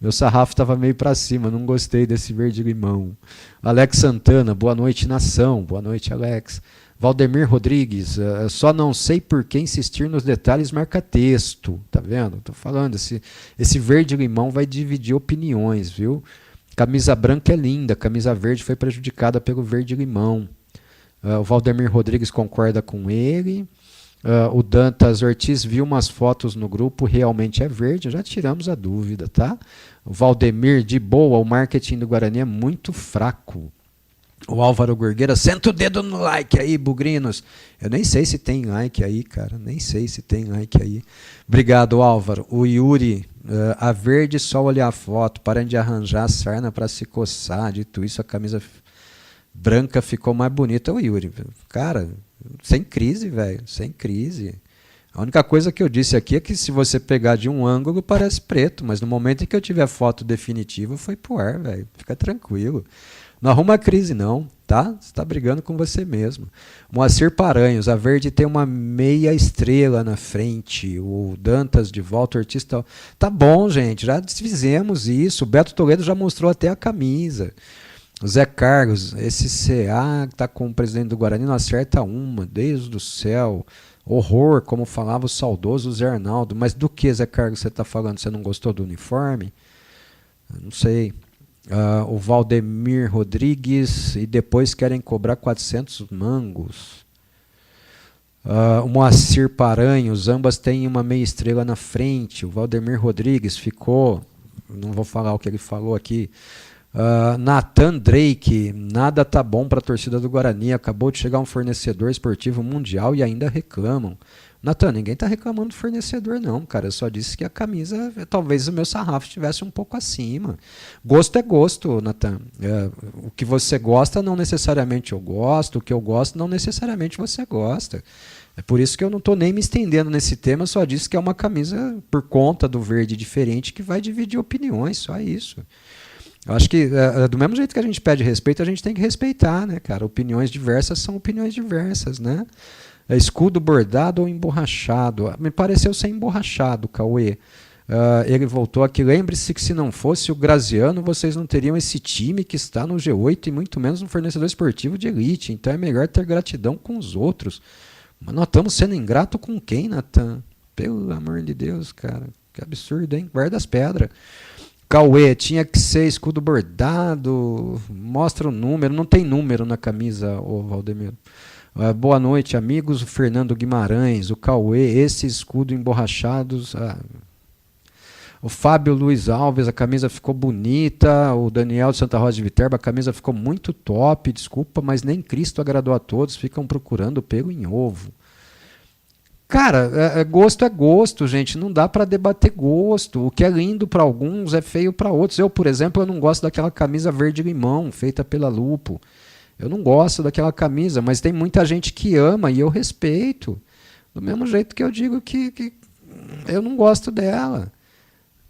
Meu sarrafo estava meio para cima, não gostei desse verde-limão. Alex Santana, boa noite, nação. Boa noite, Alex. Valdemir Rodrigues, só não sei por que insistir nos detalhes marca-texto. Tá vendo? Tô falando, esse verde-limão vai dividir opiniões, viu? Camisa branca é linda, camisa verde foi prejudicada pelo verde-limão. O Valdemir Rodrigues concorda com ele. O Dantas Ortiz viu umas fotos no grupo, realmente é verde, já tiramos a dúvida, tá? O Valdemir, de boa, o marketing do Guarani é muito fraco. O Álvaro Gurgueira, senta o dedo no like aí, Bugrinos. Eu nem sei se tem like aí, cara, nem sei se tem like aí. Obrigado, Álvaro. O Yuri, a verde, só olhar a foto, parem de arranjar a sarna para se coçar, dito isso, a camisa branca ficou mais bonita. O Yuri, cara, sem crise, velho, sem crise. A única coisa que eu disse aqui é que se você pegar de um ângulo parece preto, mas no momento em que eu tiver a foto definitiva foi pro ar, velho. Fica tranquilo. Não arruma crise não, tá? Você está brigando com você mesmo. Moacir Paranhos, a verde tem uma meia estrela na frente. O Dantas de volta, o Ortiz tá bom, gente, já fizemos isso. O Beto Toledo já mostrou até a camisa. O Zé Carlos, esse CA que está com o presidente do Guarani não acerta uma, Deus do céu. Horror, como falava o saudoso Zé Arnaldo. Mas do que, Zé Carlos, você está falando? Você não gostou do uniforme? Não sei. O Valdemir Rodrigues, e depois querem cobrar 400 mangos. O Moacir Paranhos, ambas têm uma meia estrela na frente. O Valdemir Rodrigues ficou, não vou falar o que ele falou aqui. Nathan Drake, nada tá bom para a torcida do Guarani, acabou de chegar um fornecedor esportivo mundial e ainda reclamam. Natan, ninguém está reclamando do fornecedor, não, cara. Eu só disse que a camisa, talvez o meu sarrafo estivesse um pouco acima. Gosto é gosto, Natan. O que você gosta não necessariamente eu gosto, o que eu gosto não necessariamente você gosta. É por isso que eu não estou nem me estendendo nesse tema, eu só disse que é uma camisa por conta do verde diferente que vai dividir opiniões, só isso. Eu acho que do mesmo jeito que a gente pede respeito, a gente tem que respeitar, né, cara? Opiniões diversas são opiniões diversas, né? Escudo bordado ou emborrachado? Me pareceu ser emborrachado, Cauê. Ele voltou aqui. Lembre-se que se não fosse o Graziano, vocês não teriam esse time que está no G8 e muito menos no fornecedor esportivo de elite. Então é melhor ter gratidão com os outros. Mas nós estamos sendo ingrato com quem, Natan? Pelo amor de Deus, cara. Que absurdo, hein? Guarda as pedras. Cauê, tinha que ser escudo bordado. Mostra o número. Não tem número na camisa, ô Valdemiro. Boa noite, amigos. O Fernando Guimarães, o Cauê, esse escudo emborrachados. O Fábio Luiz Alves, a camisa ficou bonita. O Daniel de Santa Rosa de Viterbo, a camisa ficou muito top. Desculpa, mas nem Cristo agradou a todos. Ficam procurando pelo em ovo. Cara, gosto é gosto, gente. Não dá para debater gosto. O que é lindo para alguns é feio para outros. Eu, por exemplo, eu não gosto daquela camisa verde-limão feita pela Lupo. Eu não gosto daquela camisa, mas tem muita gente que ama e eu respeito. Do mesmo jeito que eu digo que eu não gosto dela.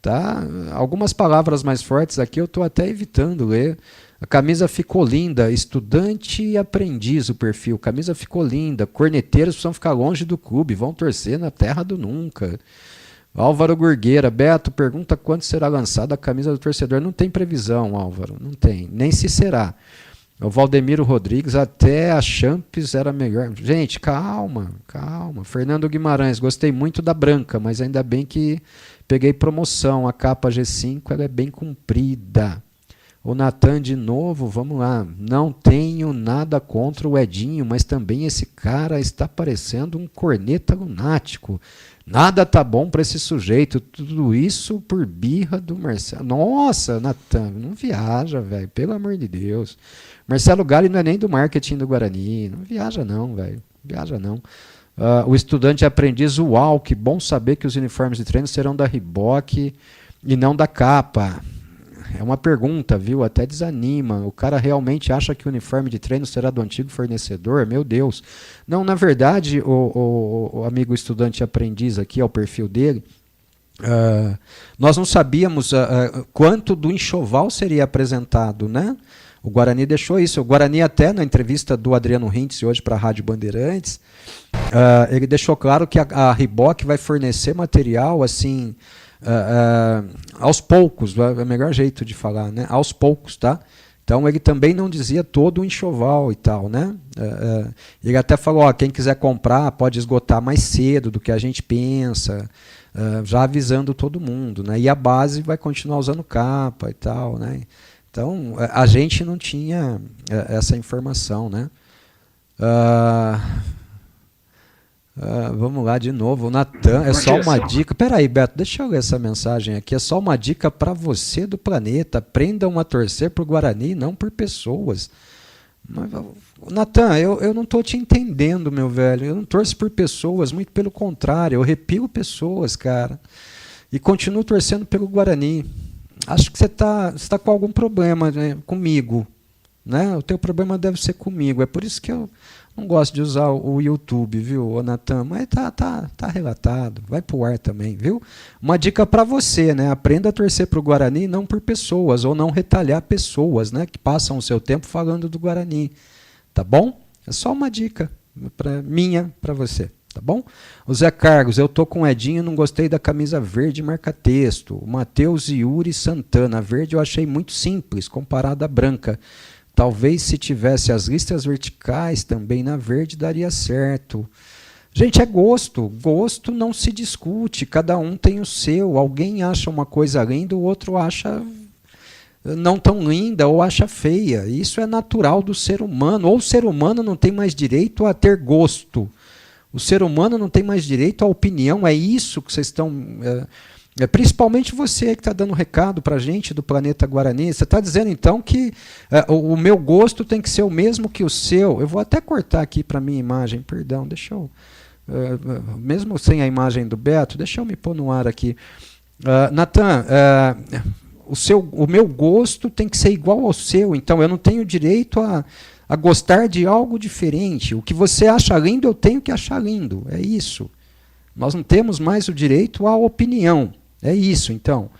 Tá? Algumas palavras mais fortes aqui eu estou até evitando ler. A camisa ficou linda. Estudante e aprendiz o perfil. A camisa ficou linda. Corneteiros precisam ficar longe do clube. Vão torcer na terra do nunca. Álvaro Gurgueira. Beto, pergunta quando será lançada a camisa do torcedor. Não tem previsão, Álvaro. Não tem. Nem se será. O Valdemiro Rodrigues, até a Champs era melhor. Gente, calma, calma. Fernando Guimarães, gostei muito da branca, mas ainda bem que peguei promoção. A capa G5 ela é bem comprida. O Natan de novo, vamos lá. Não tenho nada contra o Edinho, mas também esse cara está parecendo um corneta lunático. Nada tá bom para esse sujeito. Tudo isso por birra do Marcelo. Nossa, Natan, não viaja, velho. Pelo amor de Deus. Marcelo Galli não é nem do marketing do Guarani. Não viaja não, velho. Viaja não. O estudante aprendiz, uau, que bom saber que os uniformes de treino serão da Reebok e não da capa. É uma pergunta, viu? Até desanima. O cara realmente acha que o uniforme de treino será do antigo fornecedor? Meu Deus. Não, na verdade, o amigo estudante aprendiz aqui, é o perfil dele, nós não sabíamos quanto do enxoval seria apresentado, né? O Guarani deixou isso. O Guarani até, na entrevista do Adriano Rintz hoje para a Rádio Bandeirantes, ele deixou claro que a Reebok vai fornecer material assim, aos poucos, é o melhor jeito de falar, né? Aos poucos, tá? Então ele também não dizia todo o enxoval e tal, né? Ele até falou, ó, quem quiser comprar pode esgotar mais cedo do que a gente pensa, já avisando todo mundo, né? E a base vai continuar usando capa e tal, né? Então, a gente não tinha essa informação, né? Vamos lá de novo. O Natan, é só uma dica. Peraí, Beto, deixa eu ler essa mensagem aqui. É só uma dica para você do planeta. Aprendam a torcer por Guarani, não por pessoas. Natan, eu não estou te entendendo, meu velho. Eu não torço por pessoas, muito pelo contrário. Eu repilo pessoas, cara. E continuo torcendo pelo Guarani. Acho que você tá com algum problema, né, comigo, né? O teu problema deve ser comigo. É por isso que eu não gosto de usar o YouTube, viu, Natan? Mas tá relatado. Vai pro ar também, viu? Uma dica para você, né? Aprenda a torcer pro Guarani não por pessoas, ou não retalhar pessoas, né, que passam o seu tempo falando do Guarani. Tá bom? É só uma dica minha para você. Tá bom? O Zé Carlos, eu tô com o Edinho, não gostei da camisa verde marca-texto. O Matheus Yuri Santana, a verde eu achei muito simples, comparada à branca. Talvez se tivesse as listas verticais também na verde daria certo. Gente, é gosto. Gosto não se discute, cada um tem o seu. Alguém acha uma coisa linda, o outro acha não tão linda ou acha feia. Isso é natural do ser humano. Ou o ser humano não tem mais direito a ter gosto. O ser humano não tem mais direito à opinião, é isso que vocês estão... principalmente você que está dando recado para a gente do Planeta Guarani. Você está dizendo então que o meu gosto tem que ser o mesmo que o seu. Eu vou até cortar aqui para a minha imagem, perdão, deixa eu mesmo sem a imagem do Beto, deixa eu me pôr no ar aqui. Natan, o meu gosto tem que ser igual ao seu, então eu não tenho direito a gostar de algo diferente. O que você acha lindo, eu tenho que achar lindo. É isso. Nós não temos mais o direito à opinião. É isso, então.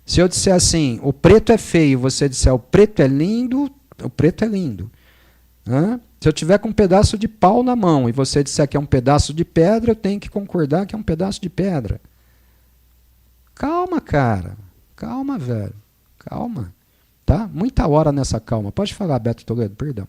Se eu disser assim, o preto é feio, você disser o preto é lindo, o preto é lindo. Se eu tiver com um pedaço de pau na mão e você disser que é um pedaço de pedra, eu tenho que concordar que é um pedaço de pedra. Calma, cara. Calma, velho. Calma. Tá? Muita hora nessa calma. Pode falar, Beto Toledo, perdão.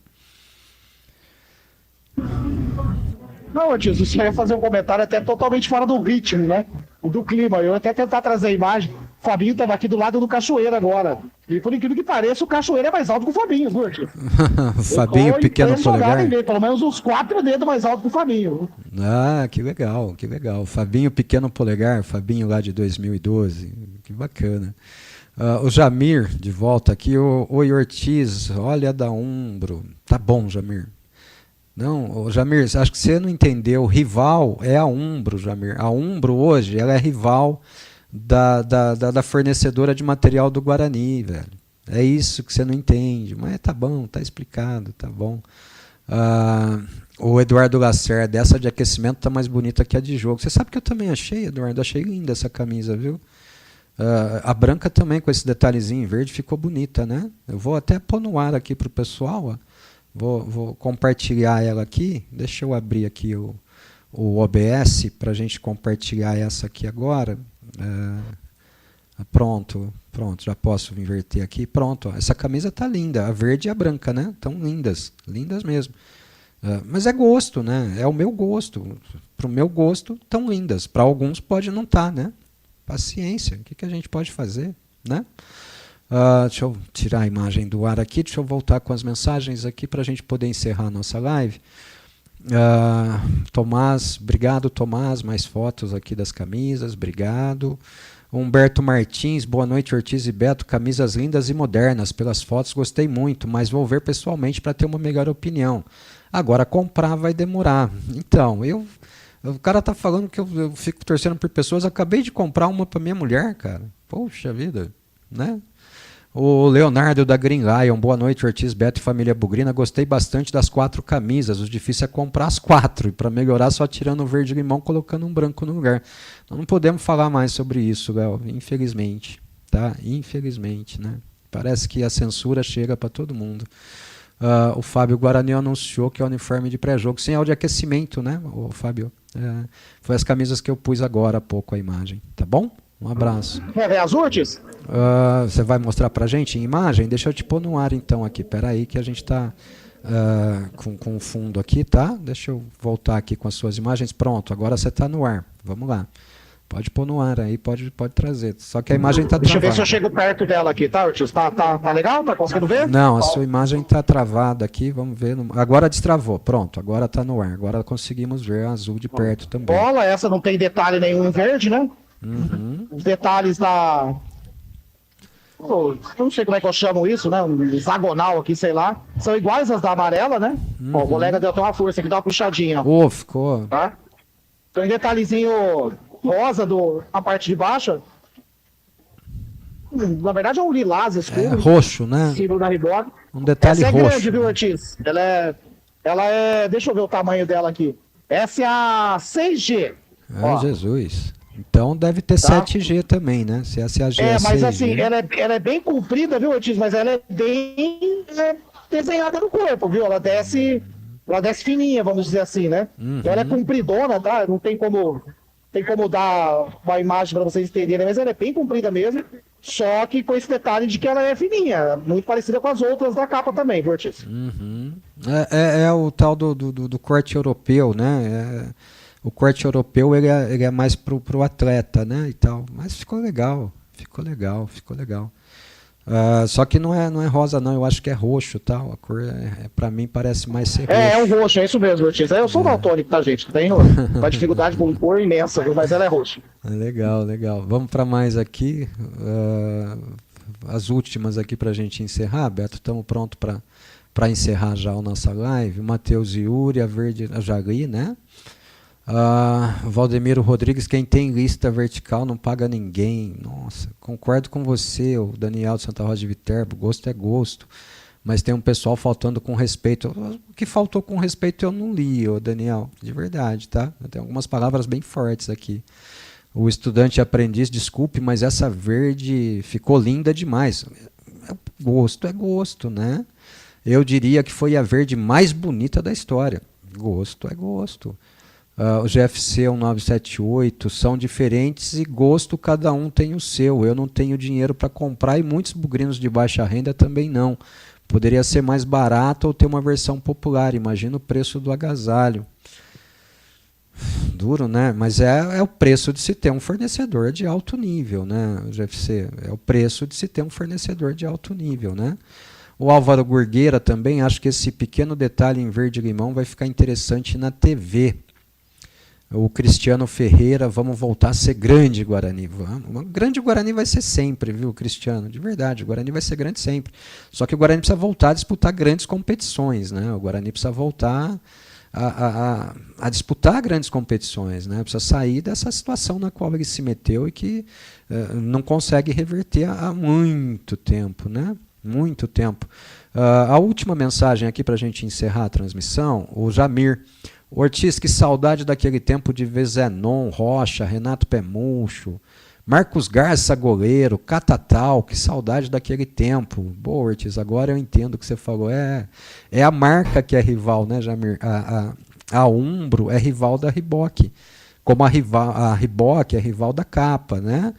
Não, Ortiz, você ia fazer um comentário até totalmente fora do ritmo, né? Do clima. Eu ia até tentar trazer a imagem. O Fabinho estava aqui do lado do Cachoeira agora. E por incrível que pareça, o Cachoeira é mais alto que o Fabinho, viu, Ortiz?
Fabinho Pequeno Polegar.
Pelo menos uns 4 dedos mais alto que o Fabinho.
Que legal, que legal. Fabinho Pequeno Polegar, Fabinho lá de 2012. Que bacana. O Jamir, de volta aqui. Oi, Ortiz, olha da Umbro. Tá bom, Jamir. Não, Jamir, acho que você não entendeu. O rival é a Umbro, Jamir. A Umbro hoje ela é rival da fornecedora de material do Guarani, velho. É isso que você não entende. Mas tá bom, tá explicado, tá bom. O Eduardo Lacerda, essa de aquecimento tá mais bonita que a de jogo. Você sabe que eu também achei, Eduardo, achei linda essa camisa, viu? A branca também, com esse detalhezinho verde, ficou bonita, né? Eu vou até pôr no ar aqui pro pessoal, ó. Vou compartilhar ela aqui. Deixa eu abrir aqui o OBS para a gente compartilhar essa aqui agora. Pronto, já posso inverter aqui. Pronto, ó, essa camisa tá linda, a verde e a branca, né? Estão lindas, lindas mesmo. Mas é gosto, né? É o meu gosto. Para o meu gosto, tão lindas. Para alguns pode não estar, né? Paciência, o que a gente pode fazer, né? Deixa eu tirar a imagem do ar aqui, deixa eu voltar com as mensagens aqui para a gente poder encerrar a nossa live. Tomás, obrigado Tomás, mais fotos aqui das camisas, obrigado. Humberto Martins, boa noite Ortiz e Beto, camisas lindas e modernas, pelas fotos gostei muito, mas vou ver pessoalmente para ter uma melhor opinião. Agora comprar vai demorar. Então, o cara tá falando que eu fico torcendo por pessoas, acabei de comprar uma para minha mulher, cara. Poxa vida, né? O Leonardo da Green Lion, boa noite Ortiz, Beto e família Bugrina, gostei bastante das 4 camisas, o difícil é comprar as 4 e para melhorar só tirando o verde limão colocando um branco no lugar. Nós não podemos falar mais sobre isso, Léo, infelizmente, tá? Infelizmente, né? Parece que a censura chega para todo mundo. O Fábio Guarani anunciou que é o uniforme de pré-jogo, sem áudio de aquecimento, né, o Fábio? Foi as camisas que eu pus agora há pouco a imagem, tá bom? Um abraço.
Quer ver as Ortiz?
Você vai mostrar pra gente em imagem? Deixa eu te pôr no ar então aqui. Espera aí que a gente está com o fundo aqui, tá? Deixa eu voltar aqui com as suas imagens. Pronto, agora você está no ar. Vamos lá. Pode pôr no ar aí, pode trazer. Só que a imagem está travada.
Deixa eu ver se eu chego perto dela aqui, tá, Ortiz? Tá legal? Tá conseguindo ver?
Não, a sua imagem está travada aqui. Vamos ver. Agora destravou. Pronto, agora está no ar. Agora conseguimos ver a azul de perto também.
Bola, essa não tem detalhe nenhum em verde, né?
Uhum.
Os detalhes da... Eu não sei como é que eu chamo isso, né? Um hexagonal aqui, sei lá. São iguais às da amarela, né? Ó, o colega deu até uma força aqui, dá uma puxadinha.
Ficou.
Tá? Tem detalhezinho rosa na parte de baixo. Na verdade é um lilás escuro.
Roxo, né?
Símbolo da Reebok.
Um detalhe
Essa é
roxo.
grande, viu, Ortiz? Ela é... Deixa eu ver o tamanho dela aqui. Essa é a 6G.
Ó. Jesus. Então deve ter 7G também, né? Se essa é a G,
mas
6G.
assim, ela é bem comprida, viu, Ortiz? Mas ela é bem desenhada no corpo, viu? Ela desce fininha, vamos dizer assim, né?
Uhum.
Ela é compridona, tá? Não tem como dar uma imagem para vocês entenderem, mas ela é bem comprida mesmo. Só que com esse detalhe de que ela é fininha, muito parecida com as outras da capa também, viu, Ortiz?
Uhum. É o tal do corte europeu, né? O corte europeu ele é mais pro atleta, né, e tal. Mas ficou legal. Só que não é rosa, não. Eu acho que é roxo, tal. A cor, para mim, parece mais ser roxo.
É um roxo, é isso mesmo, Ortiz. Eu sou daltônico, tá, gente? Tenho uma dificuldade com cor imensa, viu? Mas ela é roxa.
Legal. Vamos para mais aqui. As últimas aqui para a gente encerrar, Beto. Estamos prontos para encerrar já a nossa live. Matheus Yuri, a Verde, a Jari, né? Valdemiro Rodrigues, quem tem lista vertical não paga ninguém. Nossa, concordo com você, o Daniel de Santa Rosa de Viterbo, gosto é gosto. Mas tem um pessoal faltando com respeito. O que faltou com respeito eu não li, ô Daniel, de verdade, tá? Tem algumas palavras bem fortes aqui. O estudante aprendiz, desculpe, mas essa verde ficou linda demais. Gosto é gosto, né? Eu diria que foi a verde mais bonita da história. Gosto é gosto. O GFC 1978 são diferentes e gosto cada um tem o seu. Eu não tenho dinheiro para comprar e muitos bugrinos de baixa renda também não. Poderia ser mais barato ou ter uma versão popular. Imagina o preço do agasalho. Duro, né? Mas é o preço de se ter um fornecedor de alto nível, né? O GFC é o preço de se ter um fornecedor de alto nível, né? O Álvaro Gurgueira também, acho que esse pequeno detalhe em verde-limão vai ficar interessante na TV. O Cristiano Ferreira, vamos voltar a ser grande Guarani. Vamos. Grande Guarani vai ser sempre, viu, Cristiano? De verdade, o Guarani vai ser grande sempre. Só que o Guarani precisa voltar a disputar grandes competições, né? O Guarani precisa voltar a disputar grandes competições, né? Precisa sair dessa situação na qual ele se meteu e que não consegue reverter há muito tempo, né? Muito tempo. A última mensagem aqui para a gente encerrar a transmissão, o Jamir. Ortiz, que saudade daquele tempo de Vezenon, Rocha, Renato Pemulcho, Marcos Garça, goleiro, Catatal, que saudade daquele tempo. Boa, Ortiz, agora eu entendo o que você falou. É a marca que é rival, né, Jamir? A Umbro é rival da Reebok, como a Reebok é rival da Kappa, né?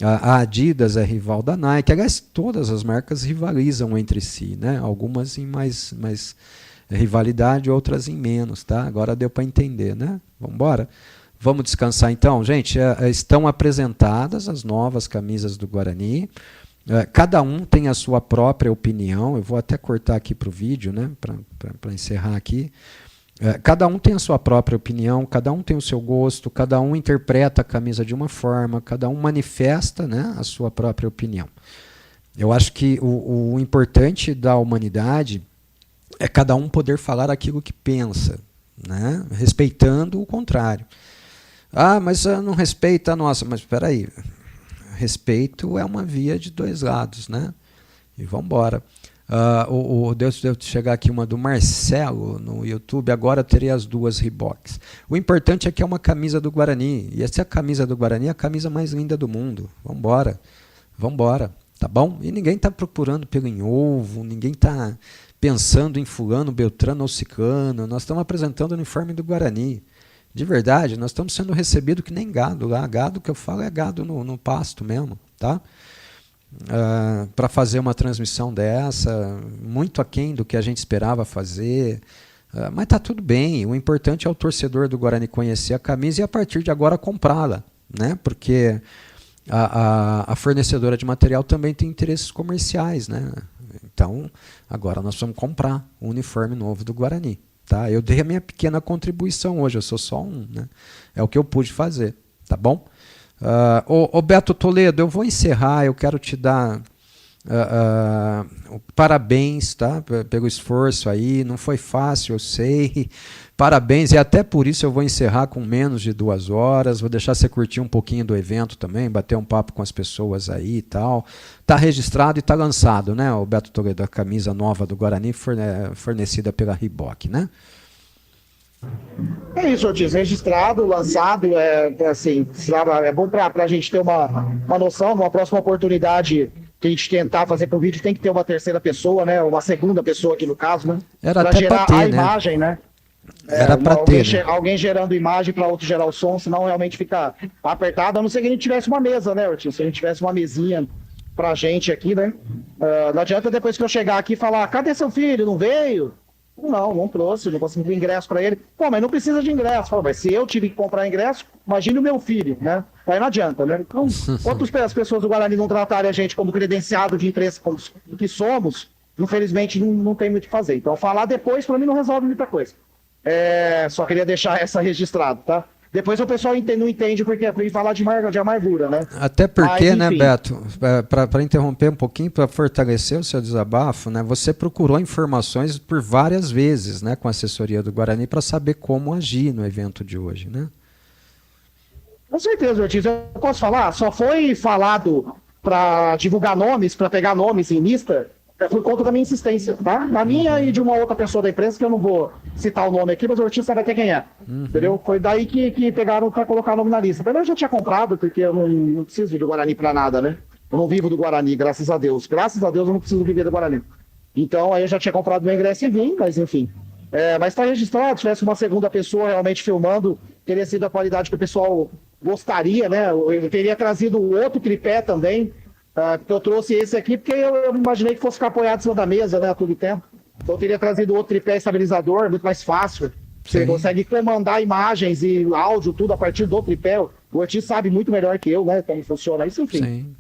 A Adidas é rival da Nike. Aliás, todas as marcas rivalizam entre si, né? Algumas em mais rivalidade, outras em menos, tá? Agora deu para entender, né? Vamos embora? Vamos descansar então, gente. Estão apresentadas as novas camisas do Guarani. Cada um tem a sua própria opinião. Eu vou até cortar aqui para o vídeo, né? Para encerrar aqui. Cada um tem a sua própria opinião, cada um tem o seu gosto, cada um interpreta a camisa de uma forma, cada um manifesta, né, a sua própria opinião. Eu acho que o importante da humanidade é cada um poder falar aquilo que pensa, né? Respeitando o contrário. Mas não respeita a nossa. Mas espera aí, respeito é uma via de dois lados, né? E vamos embora. Deve chegar aqui uma do Marcelo no YouTube. Agora terei as duas Reeboks. O importante é que é uma camisa do Guarani. E essa é a camisa do Guarani, a camisa mais linda do mundo. Vamos embora. Vamos embora, tá bom? E ninguém está procurando pelo em ovo, ninguém está pensando em fulano, beltrano ou ciclano. Nós estamos apresentando o uniforme do Guarani. De verdade, nós estamos sendo recebidos que nem gado lá. Gado que eu falo é gado no pasto mesmo, tá? Para fazer uma transmissão dessa, muito aquém do que a gente esperava fazer. Mas está tudo bem. O importante é o torcedor do Guarani conhecer a camisa e a partir de agora comprá-la, né? Porque a fornecedora de material também tem interesses comerciais, né? Então, agora nós vamos comprar o uniforme novo do Guarani. Tá? Eu dei a minha pequena contribuição hoje, eu sou só um. Né? É o que eu pude fazer. Tá bom? Ô Beto Toledo, eu vou encerrar, eu quero te dar parabéns, tá? Pelo esforço aí, não foi fácil, eu sei. Parabéns, e até por isso eu vou encerrar com menos de 2 horas, vou deixar você curtir um pouquinho do evento também, bater um papo com as pessoas aí e tal. Tá registrado e tá lançado, né, o Beto Toledo, a camisa nova do Guarani fornecida pela Reebok, né?
É isso, Ortiz, registrado, lançado, assim, é bom para a gente ter uma noção, numa próxima oportunidade que a gente tentar fazer para o vídeo, tem que ter uma terceira pessoa, né, uma segunda pessoa aqui no caso, né,
para gerar ter,
a imagem, né?
Era para ter, né?
Alguém gerando imagem para outro gerar o som, senão realmente fica apertado, a não ser que a gente tivesse uma mesa, né, Ortiz? Se a gente tivesse uma mesinha pra gente aqui, né? Não adianta depois que eu chegar aqui falar, cadê seu filho? Não veio? Não trouxe, não consegui ingresso para ele. Pô, mas não precisa de ingresso. Fala, mas se eu tive que comprar ingresso, imagine o meu filho, né? Aí não adianta, né? Então, quanto as pessoas do Guarani não tratarem a gente como credenciado de imprensa como que somos, infelizmente não tem muito o que fazer. Então, falar depois, para mim, não resolve muita coisa. Só queria deixar essa registrado, tá? Depois o pessoal não entende porque é falar de amargura, né?
Até porque,
Mas,
né,
enfim.
Beto, para interromper um pouquinho, para fortalecer o seu desabafo, né, você procurou informações por várias vezes, né, com a assessoria do Guarani para saber como agir no evento de hoje, né?
Com certeza, Ortiz. Eu posso falar? Só foi falado para divulgar nomes, para pegar nomes em lista, por conta da minha insistência, tá? Da minha e de uma outra pessoa da imprensa, que eu não vou citar o nome aqui, mas o Ortiz sabe até quem é. Entendeu? Foi daí que pegaram para colocar o nome na lista. Mas eu já tinha comprado, porque eu não preciso do Guarani para nada, né? Eu não vivo do Guarani, graças a Deus. Graças a Deus eu não preciso viver do Guarani. Então aí eu já tinha comprado meu ingresso e vim, mas enfim. Mas está registrado, se tivesse uma segunda pessoa realmente filmando, teria sido a qualidade que o pessoal gostaria, né? Eu teria trazido outro tripé também. Eu trouxe esse aqui porque eu imaginei que fosse ficar apoiado em cima da mesa, né, a todo tempo. Então eu teria trazido outro tripé estabilizador, muito mais fácil. Você
Sim.
consegue comandar imagens e áudio, tudo a partir do tripé. O Ortiz sabe muito melhor que eu, né, como funciona isso, enfim.
Sim.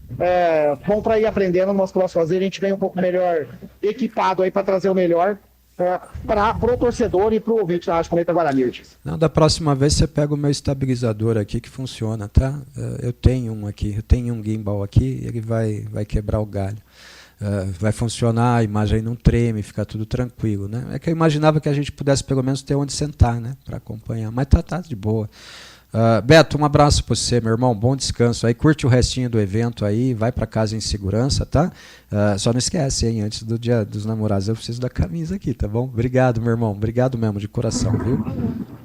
Bom para ir aprendendo, nós próximos fazer, a gente vem um pouco melhor equipado aí para trazer o melhor para o torcedor e para o ouvinte da Rádio Planeta Guarani, Ortiz.
Não, da próxima vez você pega o meu estabilizador aqui que funciona, tá? Eu tenho um aqui, eu tenho um gimbal aqui, ele vai quebrar o galho. Vai funcionar, a imagem não treme, fica tudo tranquilo, né? É que eu imaginava que a gente pudesse pelo menos ter onde sentar, né? Para acompanhar, mas tá de boa. Beto, um abraço para você, meu irmão, bom descanso aí, curte o restinho do evento aí, vai para casa em segurança, tá? Só não esquece, hein, antes do Dia dos Namorados eu preciso da camisa aqui, tá bom? Obrigado, meu irmão, obrigado mesmo, de coração, viu?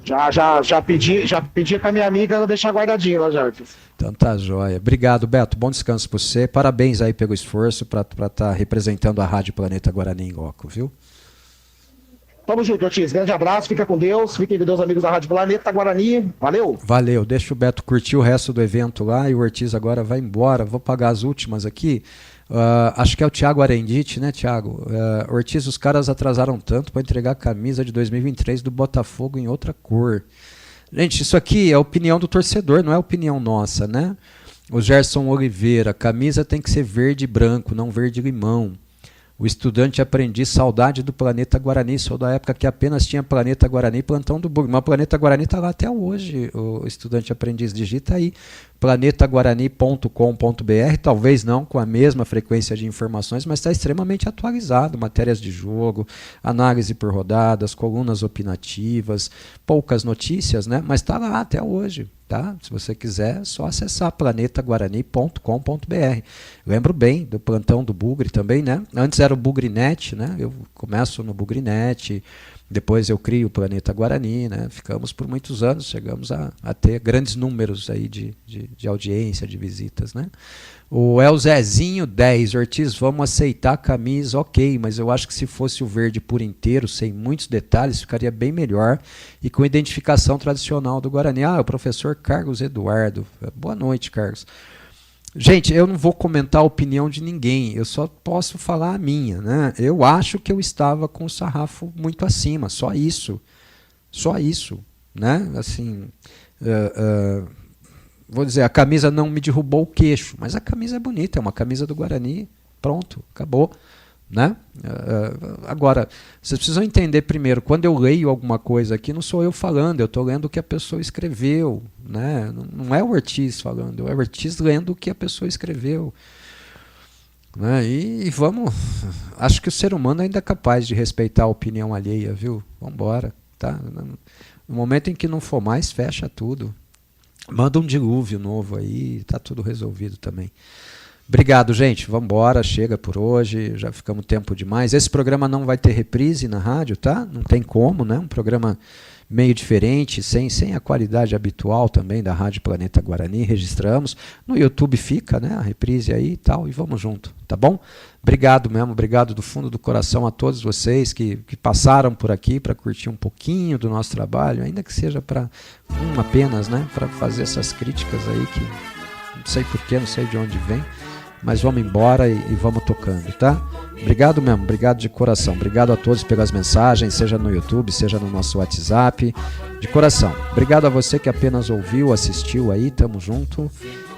Já pedi pra minha amiga ela deixar guardadinho lá, já.
Então tá jóia. Obrigado, Beto, bom descanso para você, parabéns aí pelo esforço para estar representando a Rádio Planeta Guarani em loco, viu?
Tamo junto, Ortiz. Grande abraço, fica com Deus. Fiquem com Deus, amigos da Rádio Planeta Guarani. Valeu!
Valeu, deixa o Beto curtir o resto do evento lá e o Ortiz agora vai embora. Vou pagar as últimas aqui. Acho que é o Thiago Arendite, né, Thiago? Ortiz, os caras atrasaram tanto para entregar a camisa de 2023 do Botafogo em outra cor. Gente, isso aqui é a opinião do torcedor, não é opinião nossa, né? O Gerson Oliveira, camisa tem que ser verde e branco, não verde e limão. O estudante aprendiz, saudade do Planeta Guarani, sou da época que apenas tinha Planeta Guarani e Plantão do Bug. Mas o Planeta Guarani está lá até hoje, o estudante aprendiz, digita aí, planetaguarani.com.br, talvez não com a mesma frequência de informações, mas está extremamente atualizado, matérias de jogo, análise por rodadas, colunas opinativas, poucas notícias, né? Mas está lá até hoje. Tá? Se você quiser, é só acessar planetaguarani.com.br. Lembro bem do plantão do Bugre também, né? Antes era o Bugrinet, né? Eu começo no Bugrinet, depois eu crio o Planeta Guarani, né? Ficamos por muitos anos, chegamos a ter grandes números aí de audiência, de visitas, né? O Elzezinho 10, Ortiz, vamos aceitar a camisa, ok, mas eu acho que se fosse o verde por inteiro, sem muitos detalhes, ficaria bem melhor e com identificação tradicional do Guarani. O professor Carlos Eduardo. Boa noite, Carlos. Gente, eu não vou comentar a opinião de ninguém, eu só posso falar a minha, né? Eu acho que eu estava com o sarrafo muito acima, só isso, né? Assim, vou dizer, a camisa não me derrubou o queixo, mas a camisa é bonita, é uma camisa do Guarani, pronto, acabou, né? Agora, vocês precisam entender primeiro, quando eu leio alguma coisa aqui, não sou eu falando, eu estou lendo o que a pessoa escreveu, né? Não é o Ortiz falando, é o Ortiz lendo o que a pessoa escreveu. Né? E vamos, acho que o ser humano ainda é capaz de respeitar a opinião alheia, viu? Vamos embora, tá? No momento em que não for mais, fecha tudo. Manda um dilúvio novo aí, tá tudo resolvido também. Obrigado, gente. Vamos embora, chega por hoje, já ficamos tempo demais. Esse programa não vai ter reprise na rádio, tá? Não tem como, né? Um programa meio diferente, sem a qualidade habitual também da Rádio Planeta Guarani, registramos. No YouTube fica, né? A reprise aí e tal, e vamos junto, tá bom? Obrigado mesmo, obrigado do fundo do coração a todos vocês que passaram por aqui para curtir um pouquinho do nosso trabalho, ainda que seja para apenas, né? Para fazer essas críticas aí que não sei porquê, não sei de onde vem. mas vamos embora e vamos tocando, tá? Obrigado mesmo, obrigado de coração. Obrigado a todos pelas mensagens, seja no YouTube, seja no nosso WhatsApp. De coração. Obrigado a você que apenas ouviu, assistiu aí, tamo junto.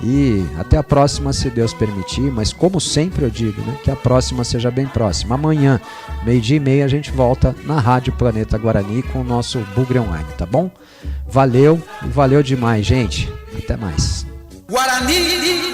E até a próxima, se Deus permitir. Mas como sempre eu digo, né, que a próxima seja bem próxima. Amanhã, 12h30, a gente volta na Rádio Planeta Guarani com o nosso Bugre Online, tá bom? Valeu, e valeu demais, gente. Até mais.
Guarani.